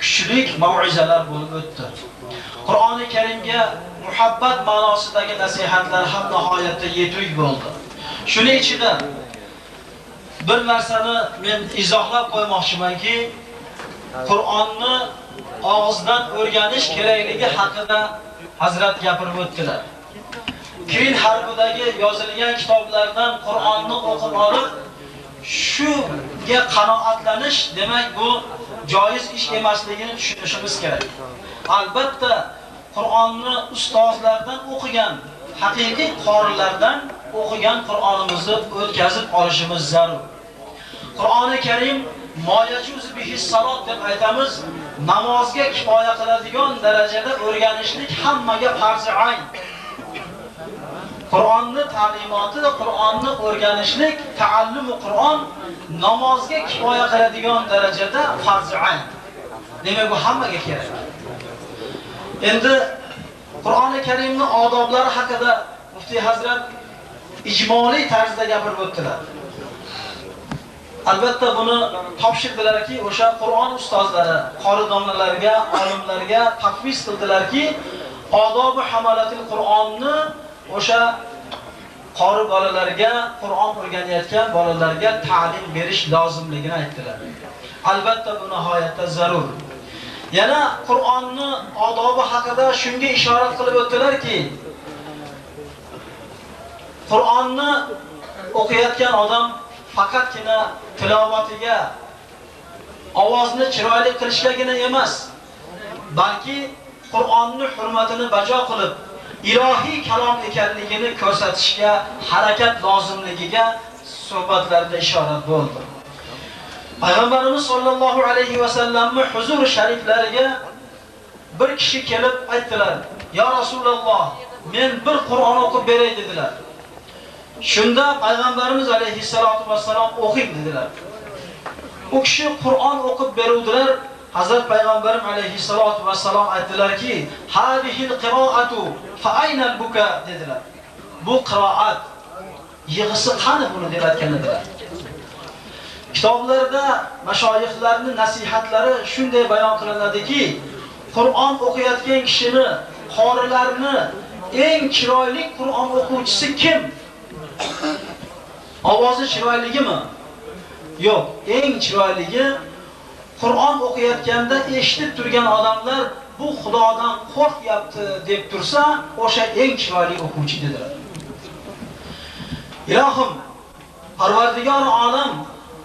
B: kuchli mav'izalar bo'lib o'tdi. Qur'oni Karimga muhabbat ma'nosidagi nasihatlar ham nihoyatda yetuk bo'ldi. Shuning ichida bir narsani men izohlab qo'ymoqchimanki, Qur'onni og'izdan o'rganish kerakligi haqida Hazrat gapirib o'tdilar. Keyin harbidagi yozilgan kitoblardan Qur'onni o'qib olib, shuga qanoatlanish demak bu joiz ish emasligini tushunishimiz kerak. Albatta Qur'onni ustozlardan o'qigan, haqiqiy qorilardan o'qigan Qur'onimizni o'tkazib olishimiz zarur. Qur'oni Karim moyajuz bihi salot deb aytamiz, namozga kifoya qiladigan darajada o'rganishlik hammaga farz ayn. Qur'onni ta'limoti, Qur'onni o'rganishlik, ta'allumi Qur'on namozga kifoya qiladigan darajada farz ayn. Demak bu hammaga kerak. Endi Qur'oni Karimning odoblari haqida Muftiy Hazrat ijmoliy tarzda gapirib o'tdilar. Albatta buni topshirdilarki, o'sha Qur'on ustozlari, qori domlalarga, olimlarga taqvis qildilarki, odobi hamalatil Qur'onni o'sha qori bolalarga, Qur'on o'rganayotgan bolalarga ta'lim berish lozimligini aytdilar. Albatta bu nihoyatda zarur. Yana Qur'onni odobi haqida shunga ishorat qilib o'tdilarki, Qur'onni o'qiyotgan odam faqatgina tilovatiga, ovozni chiroyli qilishgagina emas, balki Qur'onni hurmatini bajo qilib, ilohiy kalom ekanligini ko'rsatishga harakat lozimligiga suhbatlarda ishorat bo'ldi. Payg'ambarimiz sollallohu alayhi va sallamning huzur shariflariga bir kishi kelib aytdilar: "Ya Rasululloh, men bir Qur'on o'qib beray" dedilar. Shunda Payg'ambarimiz alayhissalatu vassalom o'qing dedilar. U kishi Qur'on o'qib beruvdilar. Hazrat Payg'ambarim alayhissalatu vassalom aytdilarki, "Hadihil qiroatu fa aynal buka" dedilar. Bu qiroat yig'isi qani buni deb aytganlar. Kitoblarda mashoyixlarning nasihatlari shunday bayon qilinadiki, Qur'on o'qiyotgan kishini, qorilarni eng chiroyli Qur'on o'quvchisi kim? Ovozi chiroyligimi? Yo'q, eng chiroyligi Qur'on o'qiyotganda eshitib turgan odamlar bu Xudodan qo'rqyapti deb tursa, o'sha eng chiroyli o'quvchi dedilar. Ilohim, Parvardigor olam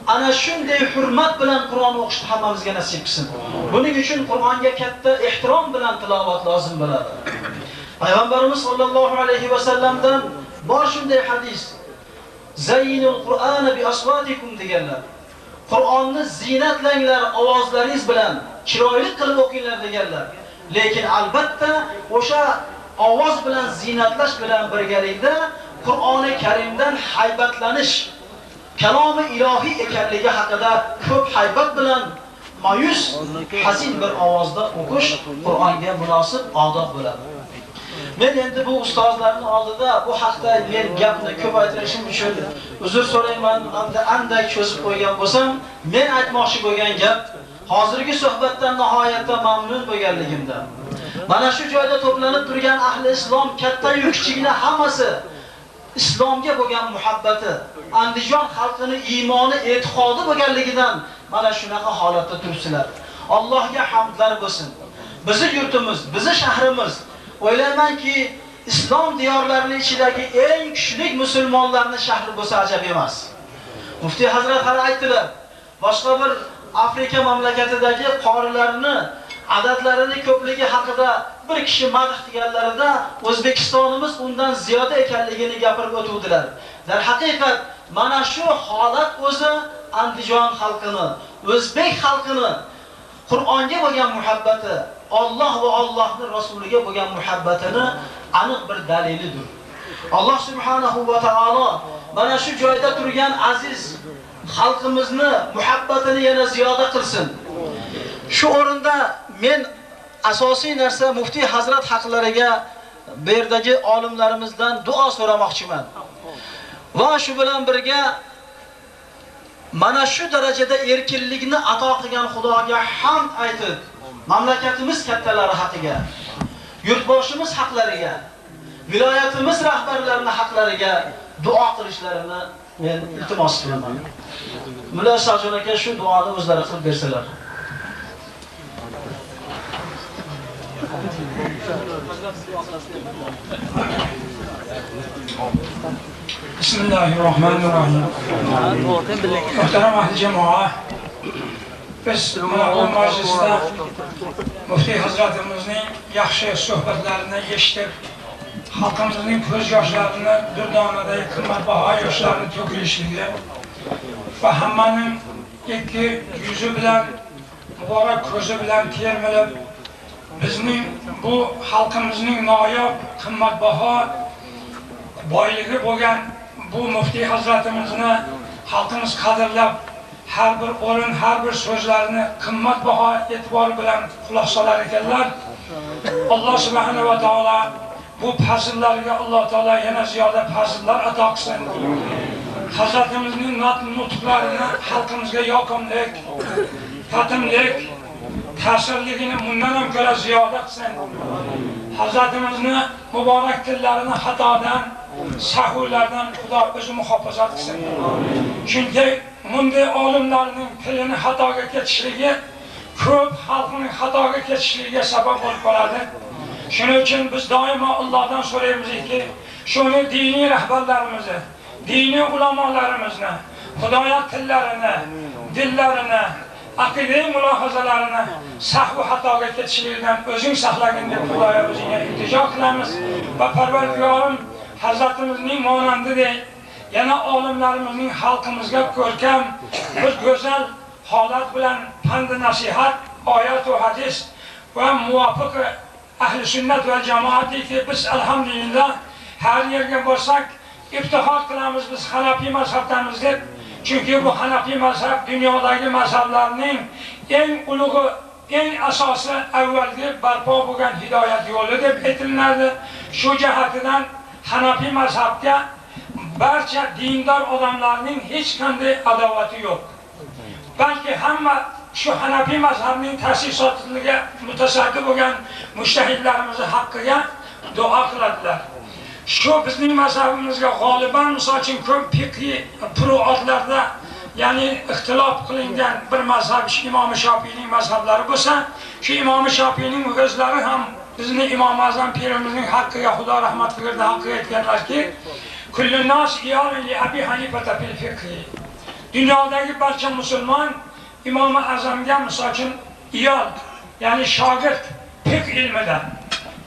B: ana shunday hurmat bilan Qur'on o'qishni hammamizga nasib qilsin. Buning uchun Qur'onga katta ehtirom bilan tilovat lozim bo'ladi. Payg'ambarimiz sollallohu alayhi va sallamdan bor shunday hadis. Zayyinul Qur'ana bi aswatikum deganlar. Qur'onni zinatlanglar ovozlaringiz bilan, chiroyli qilib o'qinglar deganlar. Lekin albatta o'sha ovoz bilan zinatlash bilan birgalikda Qur'oni Karimdan haybatlanish, kalomi ilohiy ekanligi haqida ko'p haybat bilan mayus, hazin bir ovozda o'qish Qur'onga munosib odob bo'ladi. Men endi bu ustozlarning oldida bu haqda men gapni ko'paytirishim uchun uzr so'rayman, andak cho'zib qo'ygan bo'lsam, men aytmoqchi bo'lgan gap hozirgi suhbatdan nihoyatda mamnun bo'lganligimdan. Mana shu joyda to'planib turgan ahli islom katta-yu kichiklar hammasi islomga bo'lgan muhabbati, Andijon xalqining iymoni, e'tiqodi bo'lganligidan mana shunaqa holatda turibsizlar. Allohga hamdlar bo'lsin. Bizning yurtimiz, bizning shahrimiz o'ylaymanki, islom diyorlarining ichidagi eng kuchli musulmonlarning shahri bo'lsa ajab emas. Muftiy Hazrat hali aytdilar, boshqa bir Afrika mamlakatidagi qorilarni adadlarini ko'pligi haqida bir kishi madh qilganlarida O'zbekistonimiz undan ziyoda ekanligini gapirib o'tuvdilar. Dar haqiqat mana shu holat o'zi Andijon xalqini, o'zbek xalqini Qur'onga bo'lgan muhabbati, Alloh va Allohning rasuliga bo'lgan muhabbatini aniq bir dalilidir. Alloh subhanahu va taolo mana shu joyda turgan aziz xalqimizni muhabbatini yana ziyoda qilsin. Shu o'rinda men asosiy narsa Muftiy Hazrat haqlariga bu yerdagi olimlarimizdan duo so'ramoqchiman. Va shu bilan birga mana shu darajada erkinlikni ato qilgan Xudoga hamd aytib, mamlakatimiz kattalari haqiga, yurtboshimiz haqlariga, viloyatimiz rahbarlarining haqlariga duo qilishlarini men iltimos qilaman. Mulla Shohjon aka shu duoni o'zlari qilib bersalar.
C: Bismillahirrahmanirrahim. Muhtaram ahli jamoa, biz mana bu majlisda Muftiy Hazratimizning yaxshi suhbatlarini eshitib, xalqimizning ko'z yoshlarini durdonadagi qimmatbaho yoshlarni to'kilishligi va hammaning ikki yuzi bilan, muborak ko'zi bilan termilib, bizning bu xalqimizning noyob, qimmatbaho boyligi bo'lgan bu Muftiy Hazratimizni xalqimiz qadrlab, har bir o'rin, har bir so'zlarini qimmatbaho e'tibor bilan quloq solar ekanlar. Alloh subhanahu va taolo bu fazillarga Alloh taolo yana ziyoda fazillar ato qilsin. Hazratimizning nutqlarini xalqimizga yoqimlik, tatimlik, ta'sirligini bundan ham ko'ra ziyoda qilsin. Hazratimizni muborak tillarini xatodan, sahvlardan Xudo o'zi muhofazat qilsin. Chunki bunday olimlarning tilini xatoga ketishligi ko'p xalqning xatoga ketishligiga sabab bo'lib qoladi. Shuning uchun biz doimo Allohdan so'raymizki, shuni diniy rahbarlarimizni, diniy ulamolarimizni, Xudoya tillarini, dillarini, aqidiy mulohazalarini sahv xatoga ketishligidan o'zing saqlagin deb Xudoya o'zingga iltijo qilamiz va Parvardigorim Hazratimizning monandidek yana olimlarimizning xalqimizga ko'rkam bir go'zal holat bilan pand nasihat, oyat va hadis va muvofiq ahli sunnat va jamoatiki biz alhamdulillah har yerga borsak iftixor qilamiz, biz Hanafiy mazhabdamiz deb. Chunki bu Hanafiy mazhab dunyodagi mazhablarning eng ulug'i, eng asosi avvalgi barpo bo'lgan hidoyat yo'li deb aytiladi. Shu jihatidan Hanafiy mazhabga barcha dindor odamlarning hech qanday adovati yo'q. Balki hamma shu Hanafiy mazhabning ta'sisotiga mutasaddi bo'lgan mujtahidlarimiz haqqiga duo qiladilar. Shu bizning mazhabimizga g'oliban misol uchun ko'p fiqhiy furuatlarda, ya'ni ixtilof qilingan bir mazhab Imom Shofiyning mazhablari bo'lsa, shu Imom Shofiyning o'zlari ham bizning Imom Azam pirimizning haqqiga Xudo rahmat qilgan haqqiga aytganlarki, kullu nas iyalun li Abi Hanifa fil fiqh. Dunyodagi barcha musulmon Imom Azamga misol uchun iyol, ya'ni shogird fiqh ilmida.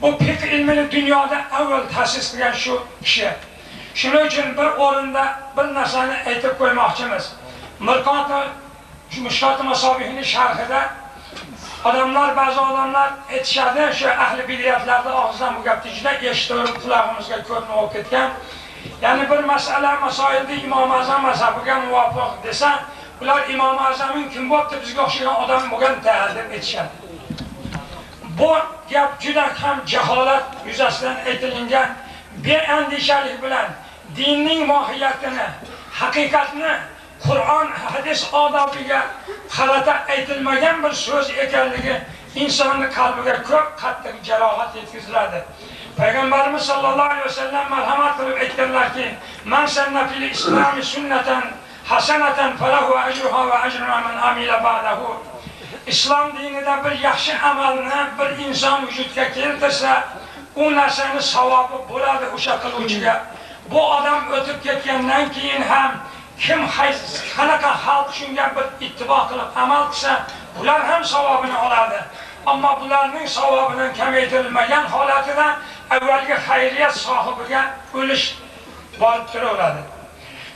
C: Bu fiqh ilmini dunyoda avval ta'sis qilgan shu kishi. Shuning uchun bir o'rinda bir narsani aytib qo'ymoqchimiz. Mishkot-i Masobihning sharhida ba'zi odamlar aytishadi, shu ahli bid'atlarda og'zidan bu gapni juda eshitib, qulog'imizga ko'rinib olib ketgan. Ya'ni bir masoilda Imom Azam mazhabiga muvofiq desa, ular Imom Azamning kim bo'pti bizga o'xshagan odam bo'lgan-da deb aytishadi. Bu gap juda ham jaholat yuzasidan aytilgan, beandishalik bilan dinning mohiyatini, haqiqatni Qur'on, hadis odobiga qarata aytilmagan bir so'z ekanligi insonning qalbiga ko'p qattiq jarohat yetkaziladi. Payg'ambarimiz sollallohu alayhi vasallam marhamat qilib aytganlarki, "Man sanna fil islami sunnatan hasanatan falahu ajruha va ajru man amila ba'dahu." Islom dinida bir yaxshi amalni bir inson vujudga keltirsa, u narsani savobi bo'ladi o'sha qiluvchiga. Bu odam o'tib ketgandan keyin ham kim qanaqa xalq shunga bir ittibo qilib amal qilsa, bular ham savobini oladi. Ammo bularning savobidan kamaytirilmagan holatida avvalgi xayriyat sohibiga o'lish borib turaveradi.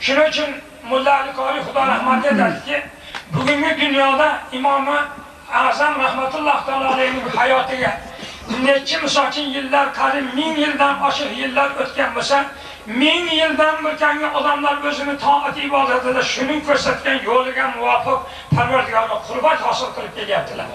C: Shuning uchun Mulla Ali Qori Xudo rahmat aytadiki, bugungi dunyoda Imom Azam rahmatulloh taolo alayhining hayotiga necha misol uchun yillar, qariyb 1000 yildan oshiq yillar o'tgan bo'lsa, 1000 yildan bo'lgan odamlar o'zini toat ibodatida shuning ko'rsatgan yo'liga muvofiq Parvardigorga qurbat hosil qilib kelyaptilar.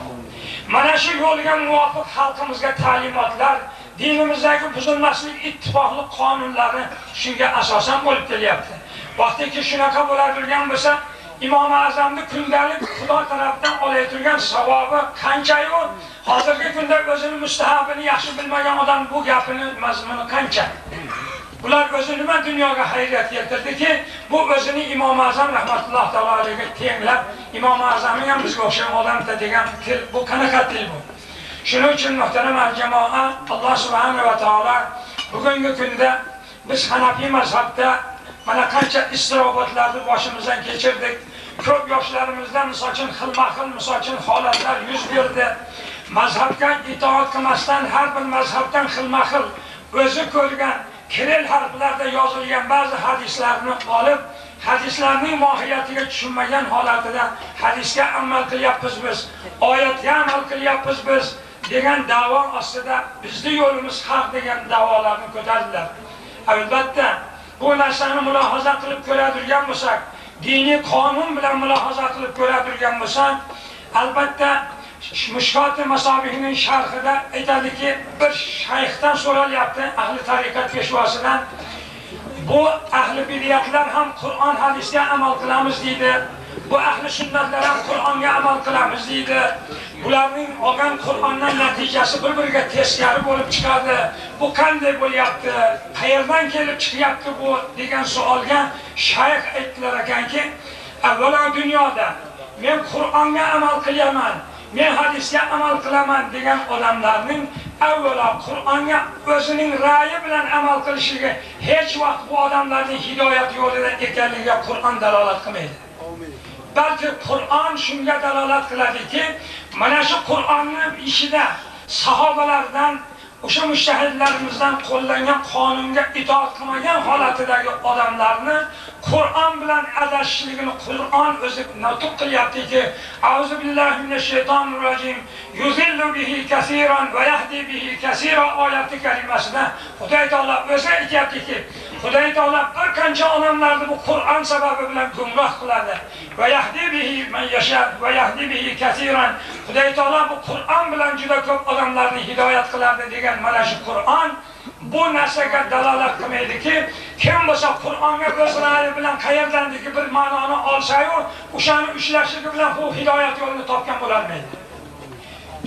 C: Mana shu yo'liga muvofiq xalqimizga ta'limotlar, dinimizdagi buzilmaslik ittifoqli qonunlari shunga asosan bo'lib kelyapti. Vaqtiki shunaqa bo'ladigan bo'lsa, Imom Azamning kundalik Xudo tarafdan olayotgan savobi qancha-yu, hozirgi kunda o'zini mustahabini yaxshi bilmagan odam bu gapini mazmuni qancha? Ular o'zi nima dunyoga xayriyat keltirdiki, bu o'zini Imom Azam rahmatulloh taolo alayhiga tenglab, Imom Azamning ham bizga o'xshagan odamda degan til, bu qanaqa til bu? Shuning uchun muhtaram jamoa, Alloh subhanahu va taolo bugungi kunda biz Hanafiy mazhabda mana qancha istirobotlarni boshimizdan kechirdik. Ko'p yoshlarimizdan misol uchun xilma-xil misol uchun holatlar yuz berdi. Mazhabga itoat qilmasdan har bir mazhabdan xilma-xil o'zi ko'rgan kiril harflarda yozilgan ba'zi hadislarni olib, hadislarning mohiyatiga tushunmagan holatida hadisga amal qilyapmiz biz, oyatga amal qilyapmiz biz degan da'vo ostida bizning yo'limiz haq degan da'volarni ko'tardilar. Albatta, bu narsani mulohaza qilib ko'radigan bo'lsak, diniy qonun bilan mulohaza qilib ko'radigan bo'lsak, albatta Mishkot-i Masobihning sharhida aytadiki, bir shayxdan so'ralyapti, ahli tariqat peshvosidan. Bu ahli bid'atlar ham Qur'on hadisga amal qilamiz deydi. Bu ahli sunnatlar ham Qur'onga amal qilamiz deydi. Bularning olgan Qur'ondan natijasi bir-biriga teskari bo'lib chiqadi. Bu qanday bo'lyapti? Qayerdan kelib chiqyapti bu degan savolga shayx aytdilar ekanki, avvalo dunyoda men Qur'onga amal qilaman, men hadisga amal qilaman degan odamlarning avvalo Qur'onga o'zining ra'yi bilan amal qilishiga hech vaqt bu odamlarning hidoyat yo'lida ekanligiga Qur'on dalolat qilmaydi. Balki Qur'on shunga dalolat qiladiki, mana shu Qur'onning ishida sahobalardan o'sha mujtahidlarimizdan qo'llangan qonunga itoat qilmagan holatidagi odamlarni Qur'on bilan adashishligini Qur'on o'zi nutq qilyaptiki, A'uzu billahi minash shaytonir rojim, yuzillu bihi kaseeran va yahdi bihi kaseera oyati kalimasida Xudo taolo o'zi aytayaptiki, Xudo taolo bir qancha odamlarni bu Qur'on sababi bilan gumroh qiladi. Va yahdi bihi man yasha va yahdi bihi kaseeran. Xudo taolo bu Qur'on bilan juda ko'p odamlarni hidoyat qiladi degan mana shu Qur'on bu narsaga dalolat qilmaydiki, kim bo'lsa Qur'onga o'z ra'yi bilan qayerdandiki bir ma'noni olsa-yu, o'shani ushlashligi bilan bu hidoyat yo'lini topgan bo'larmaydi.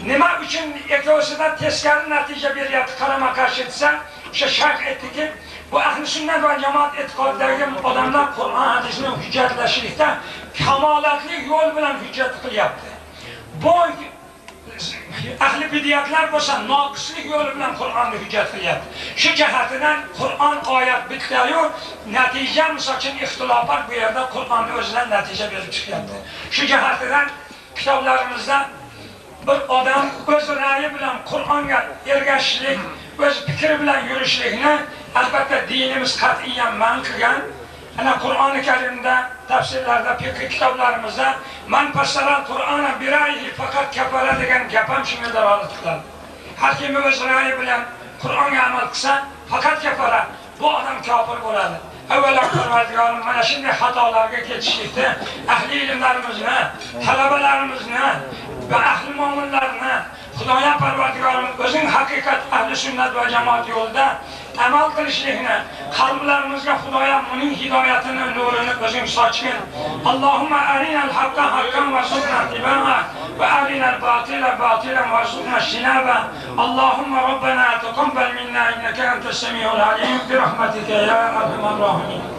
C: Nima uchun ikkovsida teskari natija beryapti qarama-qarshi desa, o'sha shayx aytdiki, bu ahli sunnat va jamoat e'tiqodidagi odamlar Qur'on hadisini hujjatlashlikda kamolatli yo'l bilan hujjat qilyapti. Bu ahli bidiyatlar bo'lsa noqislik yo'li bilan Qur'onni hujjat qilyapti. Shu jihatidan Qur'on oyat bitdi-yu, natija misol uchun ixtilofat bu yerda Qur'onni o'zidan natija berib chiqyapti. Shu jihatidan kitoblarimizda bir odam o'z ra'yi bilan Qur'onga ergashishlik, o'z fikri bilan yurishlikni albatta dinimiz qat'iyan man qilgan. Ana Qur'oni Karimda, tafsirlarda, fiqh kitoblarimizda man fassara Qur'ona bi ra'yihi faqat kafara degan gap ham shunga dalolat qiladi. Har kim o'z ra'yi bilan Qur'onga amal qilsa, faqat kafara, bu odam kofir bo'ladi. Avvalo Parvardigorim mana shunday xatolarga ketishlikda ahli ilmlarimizni, talabalarimizni va ahli mo'minlarni Xudoya Parvardigorim o'zing haqiqat ahli sunnat va jamoat yo'lida amal qilishlikni, qalblarimizga Xudoya uning hidoyatini, nurini o'zing sochgin. Allohumma arinal haqqa haqqan warzuqna ittiba'a va arinal batila batilan warzuqna ijtinaba. Allohumma robbana taqabbal minna innaka antas samiul alim bi rahmatika ya arhamar rahimin.